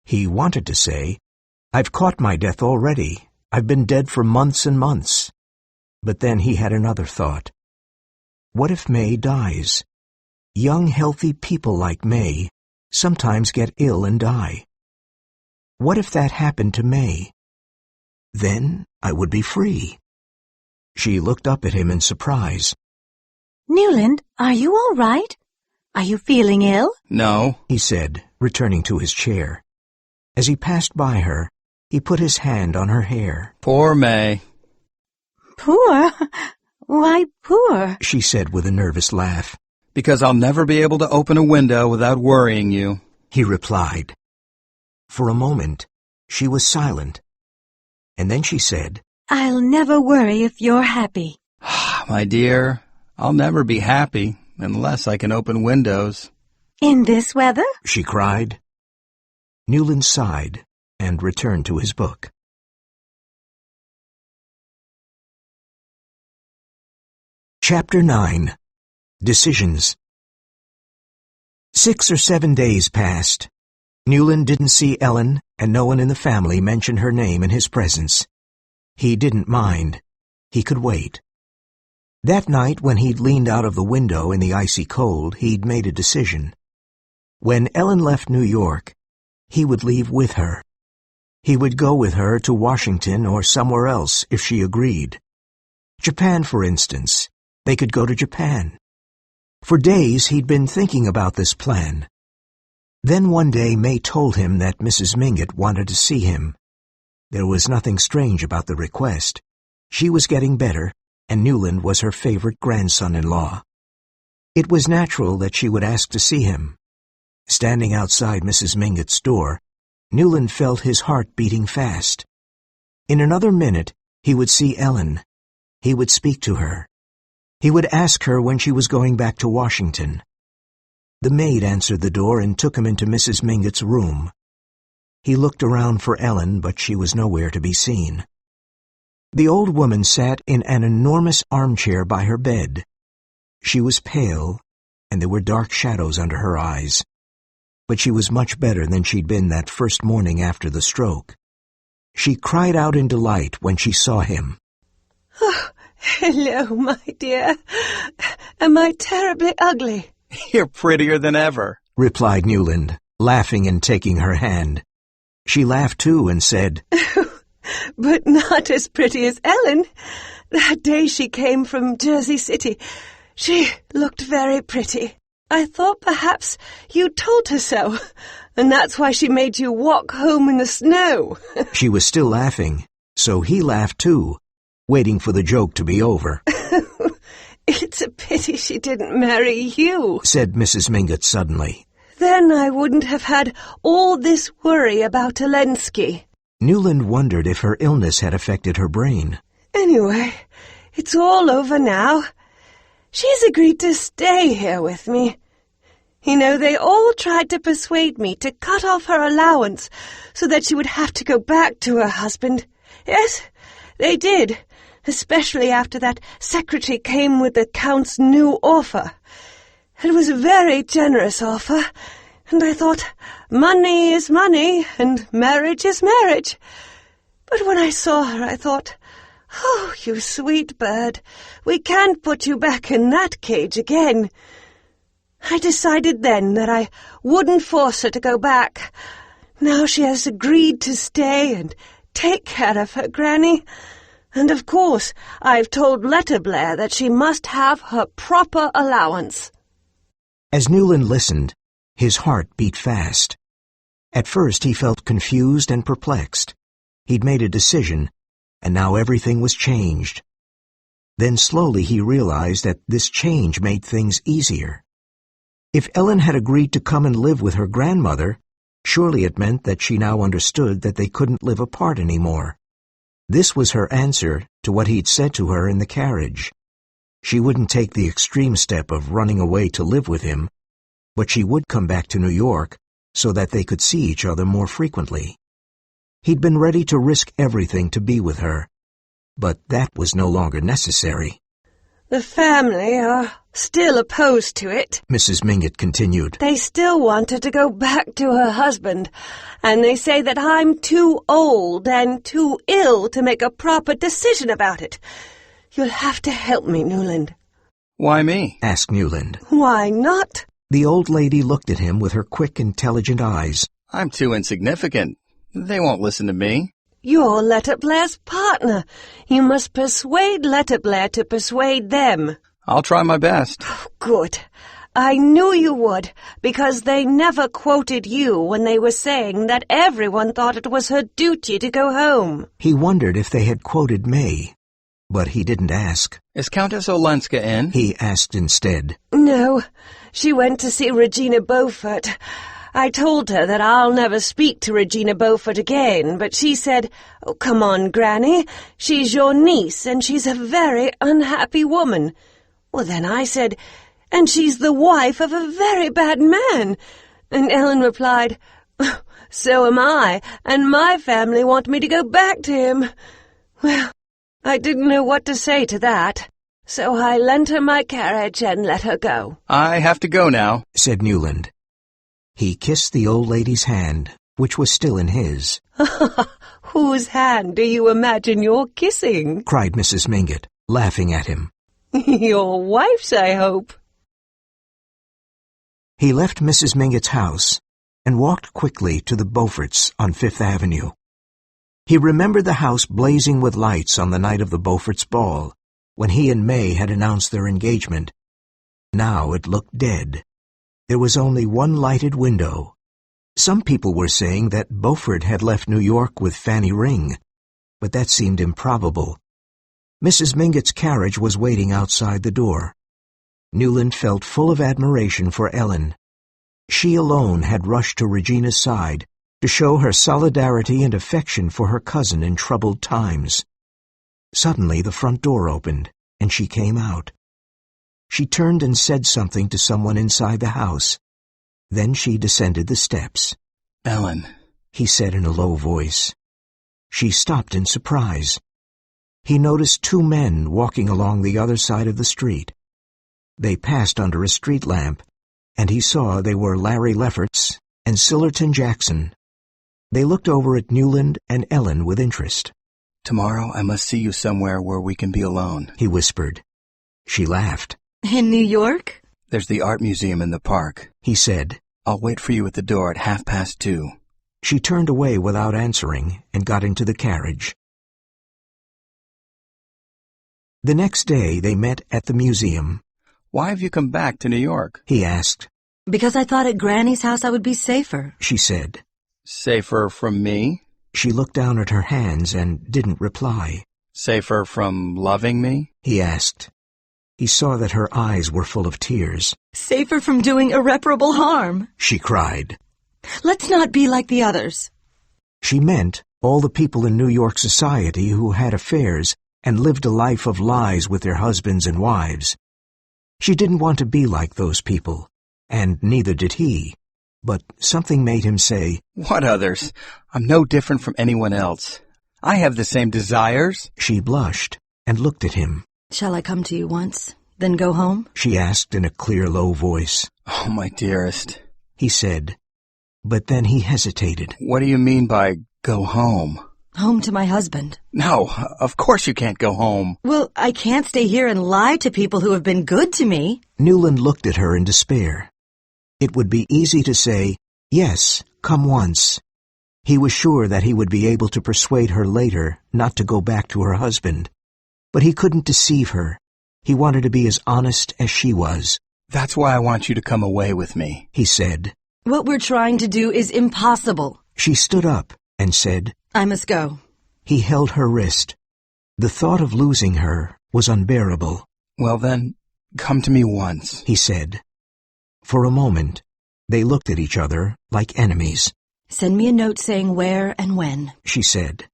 He wanted to say, I've caught my death already. I've been dead for months and months. But then he had another thought. What if May dies? Young, healthy people like May sometimes get ill and die. What if that happened to May? Then I would be free. She looked up at him in surprise. Newland, are you all right? Are you feeling ill? No. He said, returning to his chair. As he passed by her, he put his hand on her hair. Poor May. Poor? Why poor? She said with a nervous laugh. Because I'll never be able to open a window without worrying you. He replied. For a moment, she was silent. And then she said, I'll never worry if you're happy. My dear, I'll never be happy unless I can open windows. In this weather? She cried. Newland sighed and returned to his book. Chapter 9. Decisions. 6 or 7 days passed. Newland didn't see Ellen, and no one in the family mentioned her name in his presence. He didn't mind. He could wait. That night, when he'd leaned out of the window in the icy cold, he'd made a decision. When Ellen left New York, he would leave with her. He would go with her to Washington or somewhere else if she agreed. Japan, for instance. They could go to Japan. For days he'd been thinking about this plan. Then one day May told him that Mrs. Mingott wanted to see him. There was nothing strange about the request. She was getting better, and Newland was her favorite grandson-in-law. It was natural that she would ask to see him. Standing outside Mrs. Mingott's door, Newland felt his heart beating fast. In another minute, he would see Ellen. He would speak to her. He would ask her when she was going back to Washington. The maid answered the door and took him into Mrs. Mingott's room. He looked around for Ellen, but she was nowhere to be seen. The old woman sat in an enormous armchair by her bed. She was pale, and there were dark shadows under her eyes. But she was much better than she'd been that first morning after the stroke. She cried out in delight when she saw him. Oh, hello, my dear. Am I terribly ugly? You're prettier than ever, replied Newland, laughing and taking her hand. She laughed too and said, But not as pretty as Ellen. That day she came from Jersey City, she looked very pretty. I thought perhaps you told her so, and that's why she made you walk home in the snow. She was still laughing, so he laughed too, waiting for the joke to be over. It's a pity she didn't marry you, said Mrs. Mingott suddenly. Then I wouldn't have had all this worry about Elensky. Newland wondered if her illness had affected her brain. Anyway, it's all over now. She's agreed to stay here with me. You know, they all tried to persuade me to cut off her allowance so that she would have to go back to her husband. Yes, they did, especially after that secretary came with the Count's new offer. It was a very generous offer, and I thought, money is money, and marriage is marriage. But when I saw her, I thought, oh, you sweet bird, we can't put you back in that cage again. I decided then that I wouldn't force her to go back. Now she has agreed to stay and take care of her granny. And of course, I've told Letterblair that she must have her proper allowance. As Newland listened, his heart beat fast. At first he felt confused and perplexed. He'd made a decision, and now everything was changed. Then slowly he realized that this change made things easier. If Ellen had agreed to come and live with her grandmother, surely it meant that she now understood that they couldn't live apart anymore. This was her answer to what he'd said to her in the carriage. She wouldn't take the extreme step of running away to live with him, but she would come back to New York so that they could see each other more frequently. He'd been ready to risk everything to be with her, but that was no longer necessary. The family are still opposed to it, Mrs. Mingott continued. They still want her to go back to her husband, and they say that I'm too old and too ill to make a proper decision about it. You'll have to help me, Newland. Why me? Asked Newland. Why not? The old lady looked at him with her quick, intelligent eyes. I'm too insignificant. They won't listen to me. You're Letterblair's partner. You must persuade Letterblair to persuade them. I'll try my best. Good. I knew you would, because they never quoted you when they were saying that everyone thought it was her duty to go home. He wondered if they had quoted May, but he didn't ask. Is Countess Olenska in? He asked instead. No, she went to see Regina Beaufort. I told her that I'll never speak to Regina Beaufort again, but she said, "Oh, come on, Granny. She's your niece, and she's a very unhappy woman." Well, then I said, "And she's the wife of a very bad man." And Ellen replied, "So am I, and my family want me to go back to him." Well, I didn't know what to say to that, so I lent her my carriage and let her go. I have to go now, said Newland. He kissed the old lady's hand, which was still in his. "Whose hand do you imagine you're kissing?" cried Mrs. Mingott, laughing at him. "Your wife's, I hope." He left Mrs. Mingott's house and walked quickly to the Beauforts on Fifth Avenue. He remembered the house blazing with lights on the night of the Beauforts' ball, when he and May had announced their engagement. Now it looked dead. There was only one lighted window. Some people were saying that Beaufort had left New York with Fanny Ring, but that seemed improbable. Mrs. Mingott's carriage was waiting outside the door. Newland felt full of admiration for Ellen. She alone had rushed to Regina's side to show her solidarity and affection for her cousin in troubled times. Suddenly the front door opened, and she came out. She turned and said something to someone inside the house. Then she descended the steps. Ellen, he said in a low voice. She stopped in surprise. He noticed two men walking along the other side of the street. They passed under a street lamp, and he saw they were Larry Lefferts and Sillerton Jackson. They looked over at Newland and Ellen with interest. Tomorrow I must see you somewhere where we can be alone, he whispered. She laughed. In New York? There's the art museum in the park, he said. I'll wait for you at the door at 2:30. She turned away without answering and got into the carriage. The next day they met at the museum. Why have you come back to New York? He asked. Because I thought at Granny's house I would be safer, she said. Safer from me? She looked down at her hands and didn't reply. Safer from loving me? He asked. He saw that her eyes were full of tears. Safer from doing irreparable harm, she cried. Let's not be like the others. She meant all the people in New York society who had affairs and lived a life of lies with their husbands and wives. She didn't want to be like those people, and neither did he. But something made him say, What others? I'm no different from anyone else. I have the same desires. She blushed and looked at him. Shall I come to you once, then go home? She asked in a clear, low voice. Oh, my dearest, he said. But then he hesitated. What do you mean by go home? Home to my husband. No, of course you can't go home. Well, I can't stay here and lie to people who have been good to me. Newland looked at her in despair. It would be easy to say, yes, come once. He was sure that he would be able to persuade her later not to go back to her husband. But he couldn't deceive her. He wanted to be as honest as she was. That's why I want you to come away with me, he said. What we're trying to do is impossible. She stood up and said, I must go. He held her wrist. The thought of losing her was unbearable. Well then, come to me once. He said. For a moment, they looked at each other like enemies. Send me a note saying where and when. She said.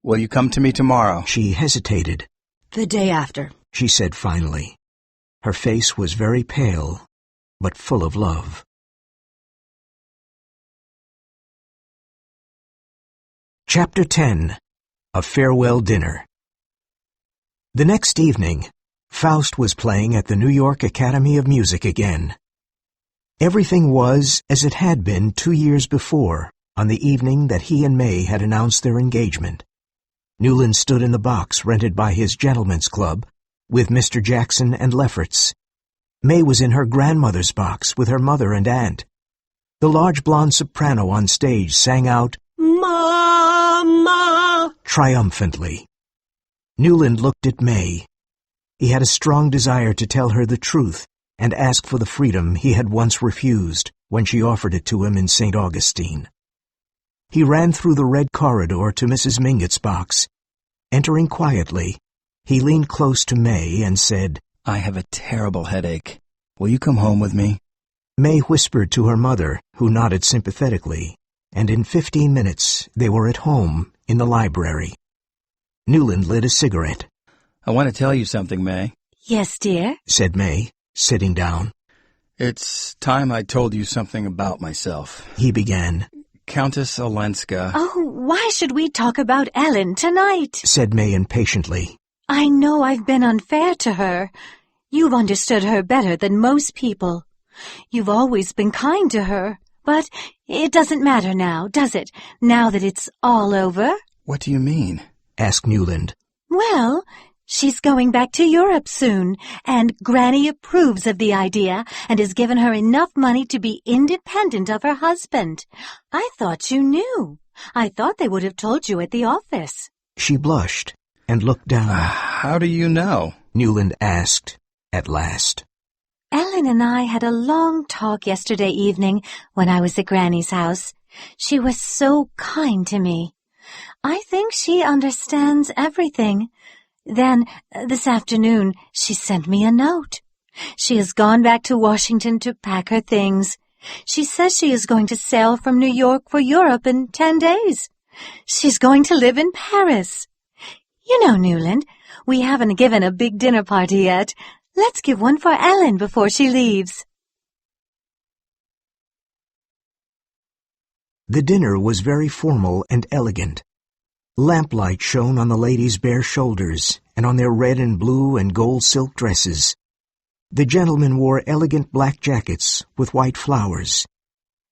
Will you come to me tomorrow? She hesitated. The day after. She said finally. Her face was very pale, but full of love. Chapter 10. A Farewell Dinner. The next evening, Faust was playing at the New York Academy of Music again. Everything was as it had been 2 years before, on the evening that he and May had announced their engagement. Newland stood in the box rented by his gentlemen's club, with Mr. Jackson and Lefferts. May was in her grandmother's box with her mother and aunt. The large blonde soprano on stage sang out, "Mama!" triumphantly. Newland looked at May. He had a strong desire to tell her the truth and ask for the freedom he had once refused when she offered it to him in St. Augustine. He ran through the red corridor to Mrs. Mingott's box. Entering quietly, he leaned close to May and said, I have a terrible headache. Will you come home with me? May whispered to her mother, who nodded sympathetically, and in 15 minutes they were at home in the library. Newland lit a cigarette. I want to tell you something, May, Yes, dear? said May, sitting down. It's time I told you something about myself. He began. Countess Olenska. Oh, why should we talk about Ellen tonight? Said May impatiently. I know I've been unfair to her. You've understood her better than most people. You've always been kind to her. But it doesn't matter now, does it? Now that it's all over? What do you mean? Asked Newland. Well, she's going back to Europe soon, and Granny approves of the idea and has given her enough money to be independent of her husband. I thought you knew. I thought they would have told you at the office. She blushed and looked down. How do you know? Newland asked, at last. Ellen and I had a long talk yesterday evening when I was at Granny's house. She was so kind to me. I think she understands everything. Then, this afternoon, she sent me a note. She has gone back to Washington to pack her things. She says she is going to sail from New York for Europe in 10 days. She's going to live in Paris. You know, Newland, we haven't given a big dinner party yet. Let's give one for Ellen before she leaves. The dinner was very formal and elegant. Lamplight shone on the ladies' bare shoulders and on their red and blue and gold silk dresses. The gentlemen wore elegant black jackets with white flowers.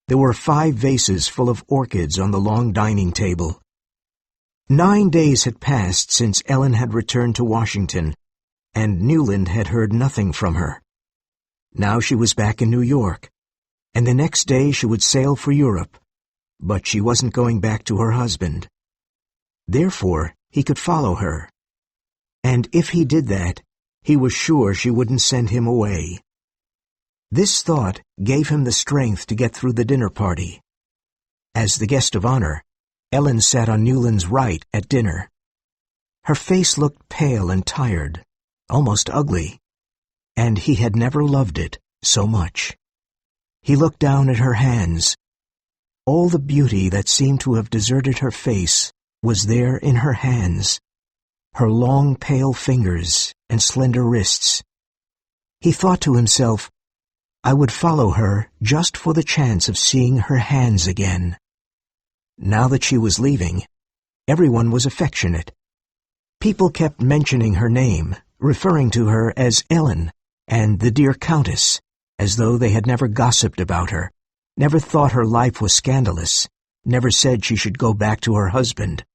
There were 5 vases full of orchids on the long dining table. 9 days had passed since Ellen had returned to Washington, and Newland had heard nothing from her. Now she was back in New York, and the next day she would sail for Europe, but she wasn't going back to her husband. Therefore, he could follow her. And if he did that, he was sure she wouldn't send him away. This thought gave him the strength to get through the dinner party. As the guest of honor, Ellen sat on Newland's right at dinner. Her face looked pale and tired, almost ugly, and he had never loved it so much. He looked down at her hands. All the beauty that seemed to have deserted her face was there in her hands, her long pale fingers and slender wrists. He thought to himself, I would follow her just for the chance of seeing her hands again. Now that she was leaving, everyone was affectionate. People kept mentioning her name, referring to her as Ellen and the dear Countess, as though they had never gossiped about her, never thought her life was scandalous, never said she should go back to her husband.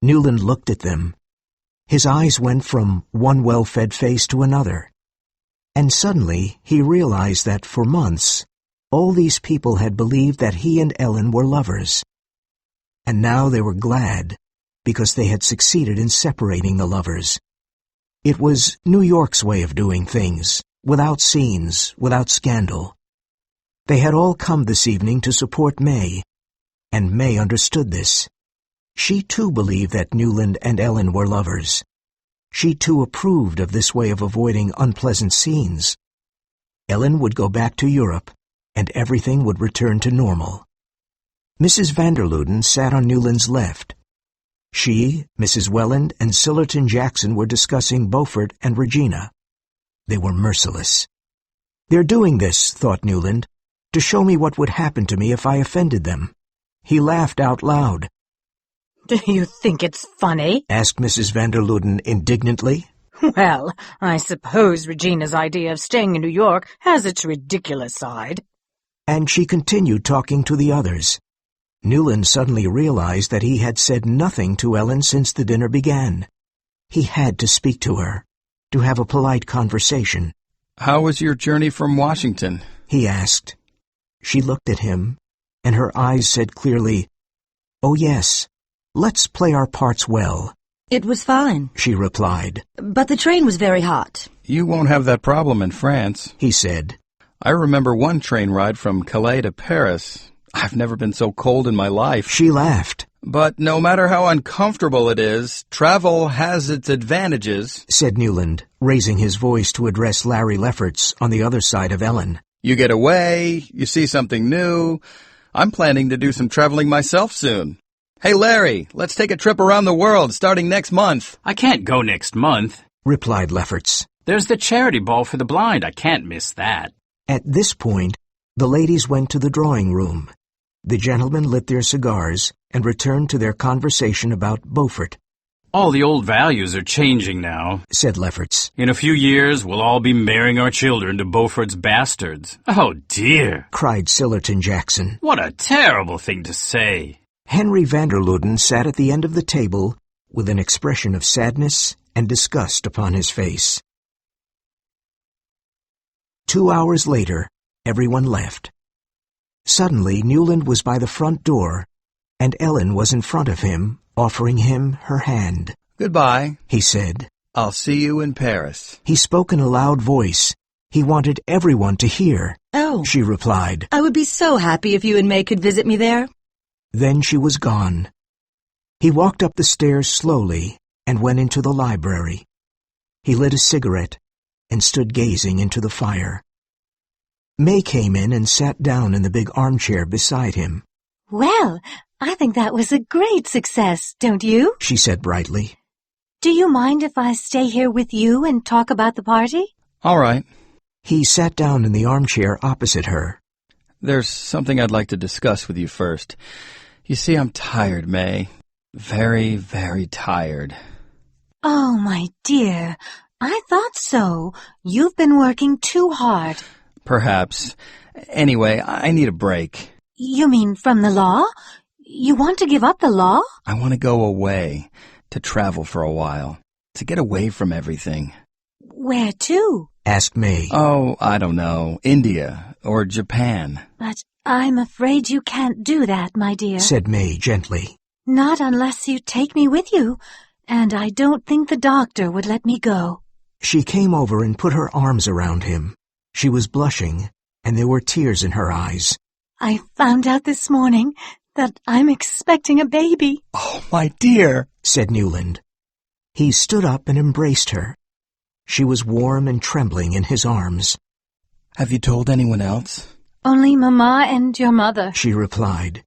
Newland looked at them. His eyes went from one well-fed face to another. And suddenly he realized that for months, all these people had believed that he and Ellen were lovers. And now they were glad, because they had succeeded in separating the lovers. It was New York's way of doing things, without scenes, without scandal. They had all come this evening to support May, and May understood this. She too believed that Newland and Ellen were lovers. She too approved of this way of avoiding unpleasant scenes. Ellen would go back to Europe, and everything would return to normal. Mrs. Vanderluden sat on Newland's left. She, Mrs. Welland, and Sillerton Jackson were discussing Beaufort and Regina. They were merciless. "They're doing this," thought Newland, "to show me what would happen to me if I offended them." He laughed out loud. Do you think it's funny? Asked Mrs. Vanderluden indignantly. Well, I suppose Regina's idea of staying in New York has its ridiculous side. And she continued talking to the others. Newland suddenly realized that he had said nothing to Ellen since the dinner began. He had to speak to her, to have a polite conversation. "How was your journey from Washington?" he asked. She looked at him, and her eyes said clearly, "Oh yes, let's play our parts well." It was fine, she replied. but the train was very hot. "You won't have that problem in France," he said. "I remember one train ride from Calais to Paris. I've never been so cold in my life." She laughed. "But no matter how uncomfortable it is, travel has its advantages," said Newland, raising his voice to address Larry Lefferts on the other side of Ellen. "You get away, you see something new. I'm planning to do some traveling myself soon. Hey, Larry, let's take a trip around the world starting next month." "I can't go next month," replied Lefferts. "There's the charity ball for the blind. I can't miss that." At this point, the ladies went to the drawing room. The gentlemen lit their cigars and returned to their conversation about Beaufort. "All the old values are changing now," said Lefferts. "In a few years, we'll all be marrying our children to Beaufort's bastards." "Oh, dear," cried Sillerton Jackson. "What a terrible thing to say." Henry Vanderluden sat at the end of the table with an expression of sadness and disgust upon his face. 2 hours later, everyone left. Suddenly, Newland was by the front door, and Ellen was in front of him, offering him her hand. "Goodbye," he said. "I'll see you in Paris." He spoke in a loud voice. He wanted everyone to hear. "Oh," she replied. "I would be so happy if you and May could visit me there." Then she was gone. He walked up the stairs slowly and went into the library. He lit a cigarette and stood gazing into the fire. May came in and sat down in the big armchair beside him. Well, I think that was a great success, don't you? She said brightly. Do you mind if I stay here with you and talk about the party? "All right." He sat down in the armchair opposite her. "There's something I'd like to discuss with you first. You see, I'm tired, May. Very, very tired." Oh, my dear, I thought so. You've been working too hard. "Perhaps. Anyway, I need a break." You mean from the law? You want to give up the law? "I want to go away, to travel for a while, to get away from everything." Where to? Asked May. "Oh, I don't know, India or Japan." But I'm afraid you can't do that, my dear. Said May gently. Not unless you take me with you, and I don't think the doctor would let me go. She came over and put her arms around him. She was blushing, and there were tears in her eyes. I found out this morning that I'm expecting a baby. "Oh, my dear," said Newland. He stood up and embraced her. She was warm and trembling in his arms. "Have you told anyone else?" Only Mama and your mother. She replied.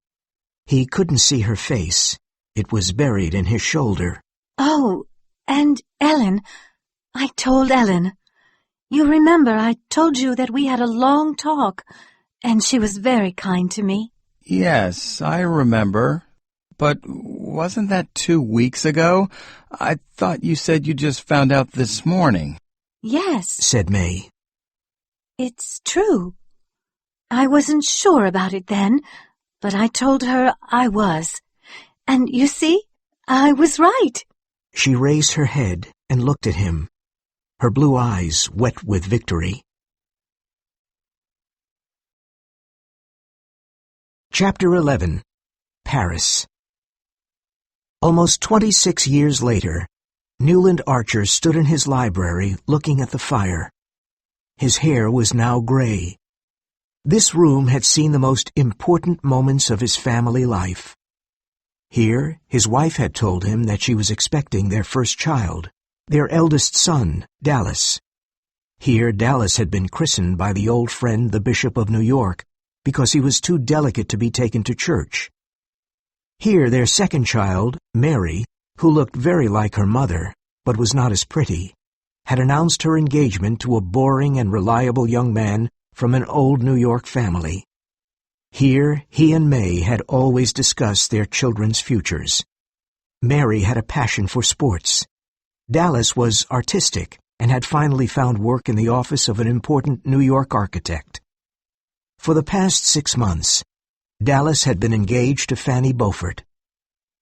He couldn't see her face. It was buried in his shoulder. Oh, and Ellen. I told Ellen. You remember I told you that we had a long talk, and she was very kind to me. "Yes, I remember. But wasn't that 2 weeks ago? I thought you said you just found out this morning." Yes, said May. It's true. I wasn't sure about it then, but I told her I was. And you see, I was right. She raised her head and looked at him, her blue eyes wet with victory. Chapter 11. Paris. Almost 26 years later, Newland Archer stood in his library looking at the fire. His hair was now gray. This room had seen the most important moments of his family life. Here, his wife had told him that she was expecting their first child. their eldest son, Dallas. Here Dallas had been christened by the old friend, the Bishop of New York, because he was too delicate to be taken to church. Here their second child, Mary, who looked very like her mother, but was not as pretty, had announced her engagement to a boring and reliable young man from an old New York family. Here he and May had always discussed their children's futures. Mary had a passion for sports. Dallas was artistic and had finally found work in the office of an important New York architect. For the past 6 months, Dallas had been engaged to Fanny Beaufort.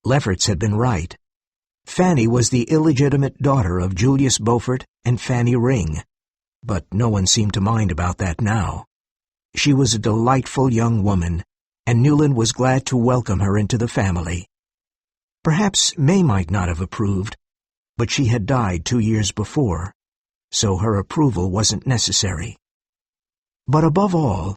Lefferts had been right. Fanny was the illegitimate daughter of Julius Beaufort and Fanny Ring, but no one seemed to mind about that now. She was a delightful young woman, and Newland was glad to welcome her into the family. Perhaps May might not have approved, but she had died 2 years before, so her approval wasn't necessary. But above all,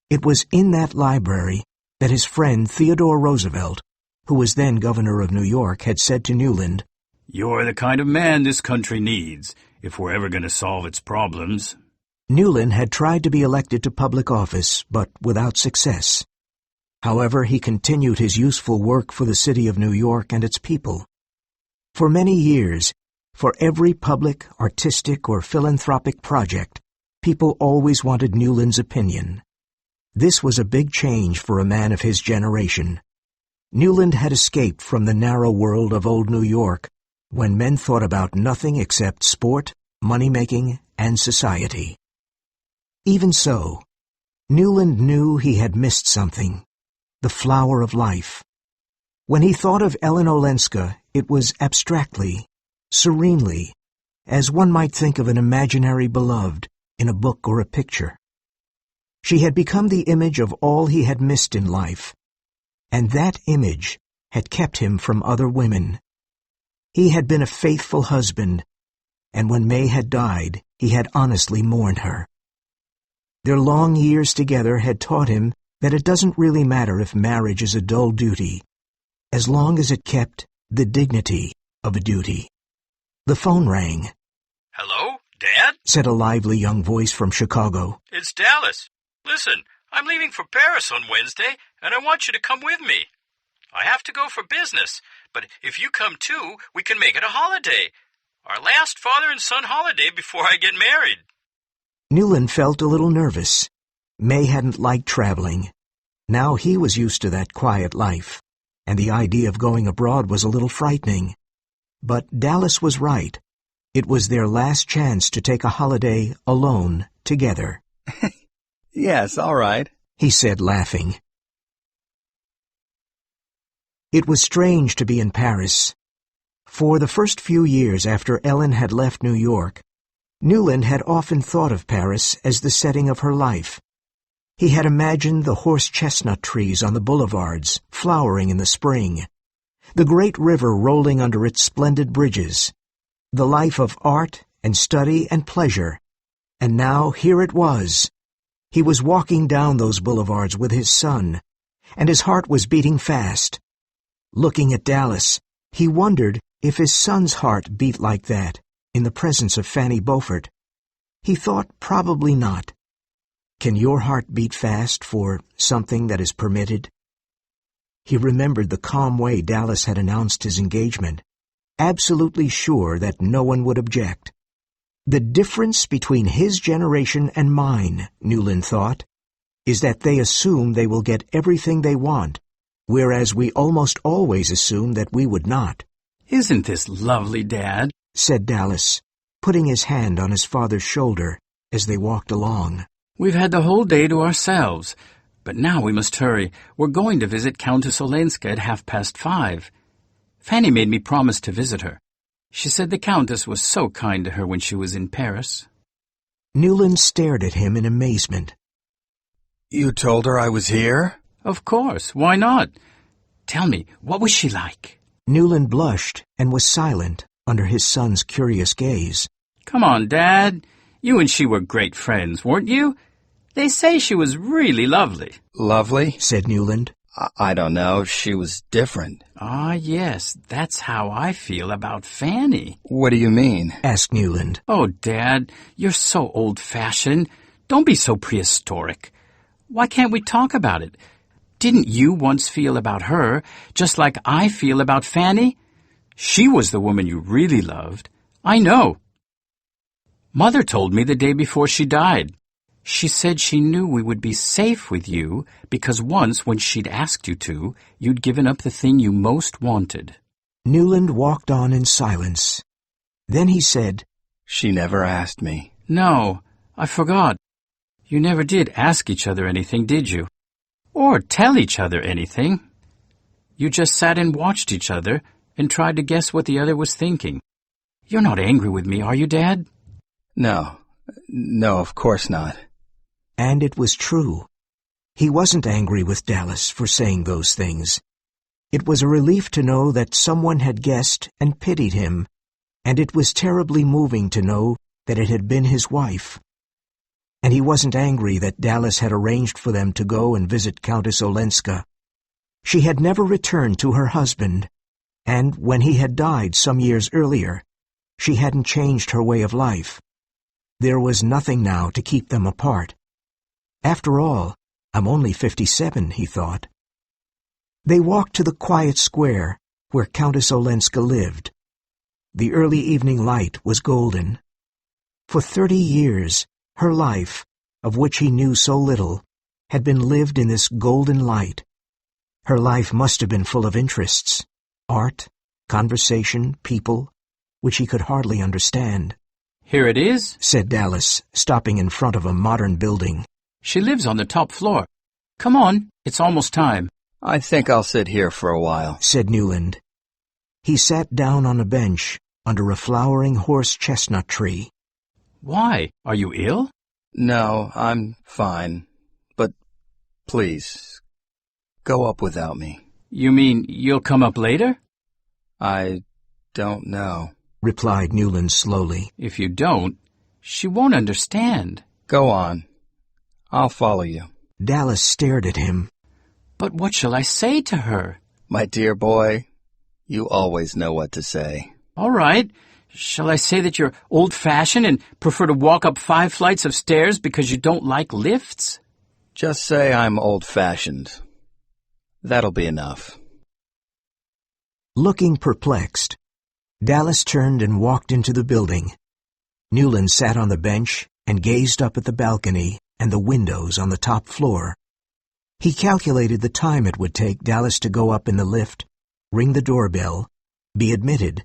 it was in that library that his friend Theodore Roosevelt, who was then governor of New York, had said to Newland, "You're the kind of man this country needs, if we're ever going to solve its problems." Newland had tried to be elected to public office, but without success. However, he continued his useful work for the city of New York and its people. For many years, for every public, artistic, or philanthropic project, people always wanted Newland's opinion. This was a big change for a man of his generation. Newland had escaped from the narrow world of old New York, when men thought about nothing except sport, money-making, and society. Even so, Newland knew he had missed something, the flower of life. When he thought of Ellen Olenska, it was abstractly, serenely, as one might think of an imaginary beloved in a book or a picture. She had become the image of all he had missed in life, and that image had kept him from other women. He had been a faithful husband, and when May had died, he had honestly mourned her. Their long years together had taught him that it doesn't really matter if marriage is a dull duty, as long as it kept the dignity of a duty. The phone rang. "Hello, Dad?" said a lively young voice from Chicago. "It's Dallas. Listen, I'm leaving for Paris on Wednesday, and I want you to come with me. I have to go for business, but if you come too, we can make it a holiday. Our last father and son holiday before I get married." Newland felt a little nervous. May hadn't liked traveling. Now he was used to that quiet life, and the idea of going abroad was a little frightening. But Dallas was right. It was their last chance to take a holiday alone, together. Yes, all right, he said, laughing. It was strange to be in Paris. For the first few years after Ellen had left New York, Newland had often thought of Paris as the setting of her life. He had imagined the horse-chestnut trees on the boulevards, flowering in the spring, the great river rolling under its splendid bridges, the life of art and study and pleasure. And now here it was. He was walking down those boulevards with his son, and his heart was beating fast. Looking at Dallas, he wondered if his son's heart beat like that in the presence of Fanny Beaufort. He thought probably not. Can your heart beat fast for something that is permitted? He remembered the calm way Dallas had announced his engagement, absolutely sure that no one would object. The difference between his generation and mine, Newland thought, is that they assume they will get everything they want, whereas we almost always assume that we would not. "Isn't this lovely, Dad?" said Dallas, putting his hand on his father's shoulder as they walked along. "We've had the whole day to ourselves, but now we must hurry. We're going to visit Countess Olenska at 5:30. Fanny made me promise to visit her. She said the Countess was so kind to her when she was in Paris." Newland stared at him in amazement. You told her I was here? "Of course. Why not? Tell me, what was she like?" Newland blushed and was silent under his son's curious gaze. "Come on, Dad. You and she were great friends, weren't you? They say she was really lovely." Lovely? said Newland. I don't know. She was different. Ah, yes, that's how I feel about Fanny. What do you mean? asked Newland. Oh, Dad, you're so old-fashioned. Don't be so prehistoric. Why can't we talk about it? Didn't you once feel about her just like I feel about Fanny? She was the woman you really loved. I know. Mother told me the day before she died. She said she knew we would be safe with you because once, when she'd asked you to, you'd given up the thing you most wanted. Newland walked on in silence. Then he said, She never asked me. No, I forgot. You never did ask each other anything, did you? Or tell each other anything. You just sat and watched each other and tried to guess what the other was thinking. You're not angry with me, are you, Dad? No, of course not. And it was true. He wasn't angry with Dallas for saying those things. It was a relief to know that someone had guessed and pitied him, and it was terribly moving to know that it had been his wife. And he wasn't angry that Dallas had arranged for them to go and visit Countess Olenska. She had never returned to her husband, and when he had died some years earlier, she hadn't changed her way of life. There was nothing now to keep them apart. After all, I'm only 57, he thought. They walked to the quiet square where Countess Olenska lived. The early evening light was golden. For 30 years, her life, of which he knew so little, had been lived in this golden light. Her life must have been full of interests, art, conversation, people, which he could hardly understand. Here it is, said Dallas, stopping in front of a modern building. She lives on the top floor. Come on, it's almost time. I think I'll sit here for a while, said Newland. He sat down on a bench under a flowering horse-chestnut tree. Why? Are you ill? No, I'm fine. But please, go up without me. You mean you'll come up later? I don't know, replied Newland slowly. If you don't, she won't understand. Go on. I'll follow you. Dallas stared at him. But what shall I say to her? My dear boy, you always know what to say. All right. Shall I say that you're old-fashioned and prefer to walk up 5 flights of stairs because you don't like lifts? Just say I'm old-fashioned. That'll be enough. Looking perplexed, Dallas turned and walked into the building. Newland sat on the bench and gazed up at the balcony and the windows on the top floor. He calculated the time it would take Dallas to go up in the lift, ring the doorbell, be admitted,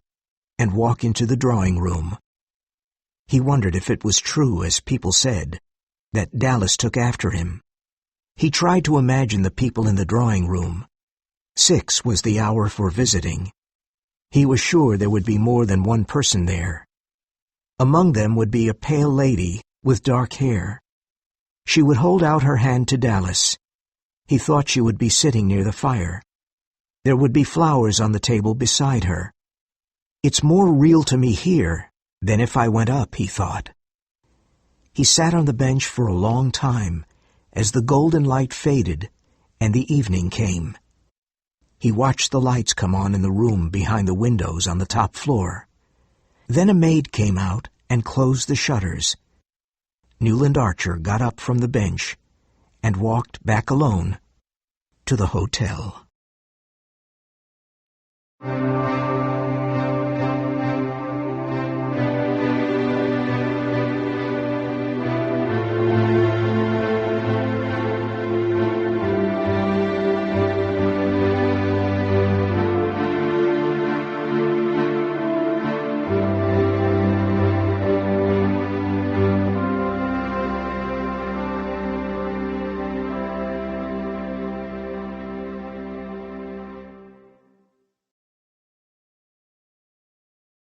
and walk into the drawing room. He wondered if it was true, as people said, that Dallas took after him. He tried to imagine the people in the drawing room. 6 was the hour for visiting. He was sure there would be more than one person there. Among them would be a pale lady with dark hair. She would hold out her hand to Dallas. He thought she would be sitting near the fire. There would be flowers on the table beside her. It's more real to me here than if I went up, he thought. He sat on the bench for a long time as the golden light faded and the evening came. He watched the lights come on in the room behind the windows on the top floor. Then a maid came out and closed the shutters. Newland Archer got up from the bench and walked back alone to the hotel.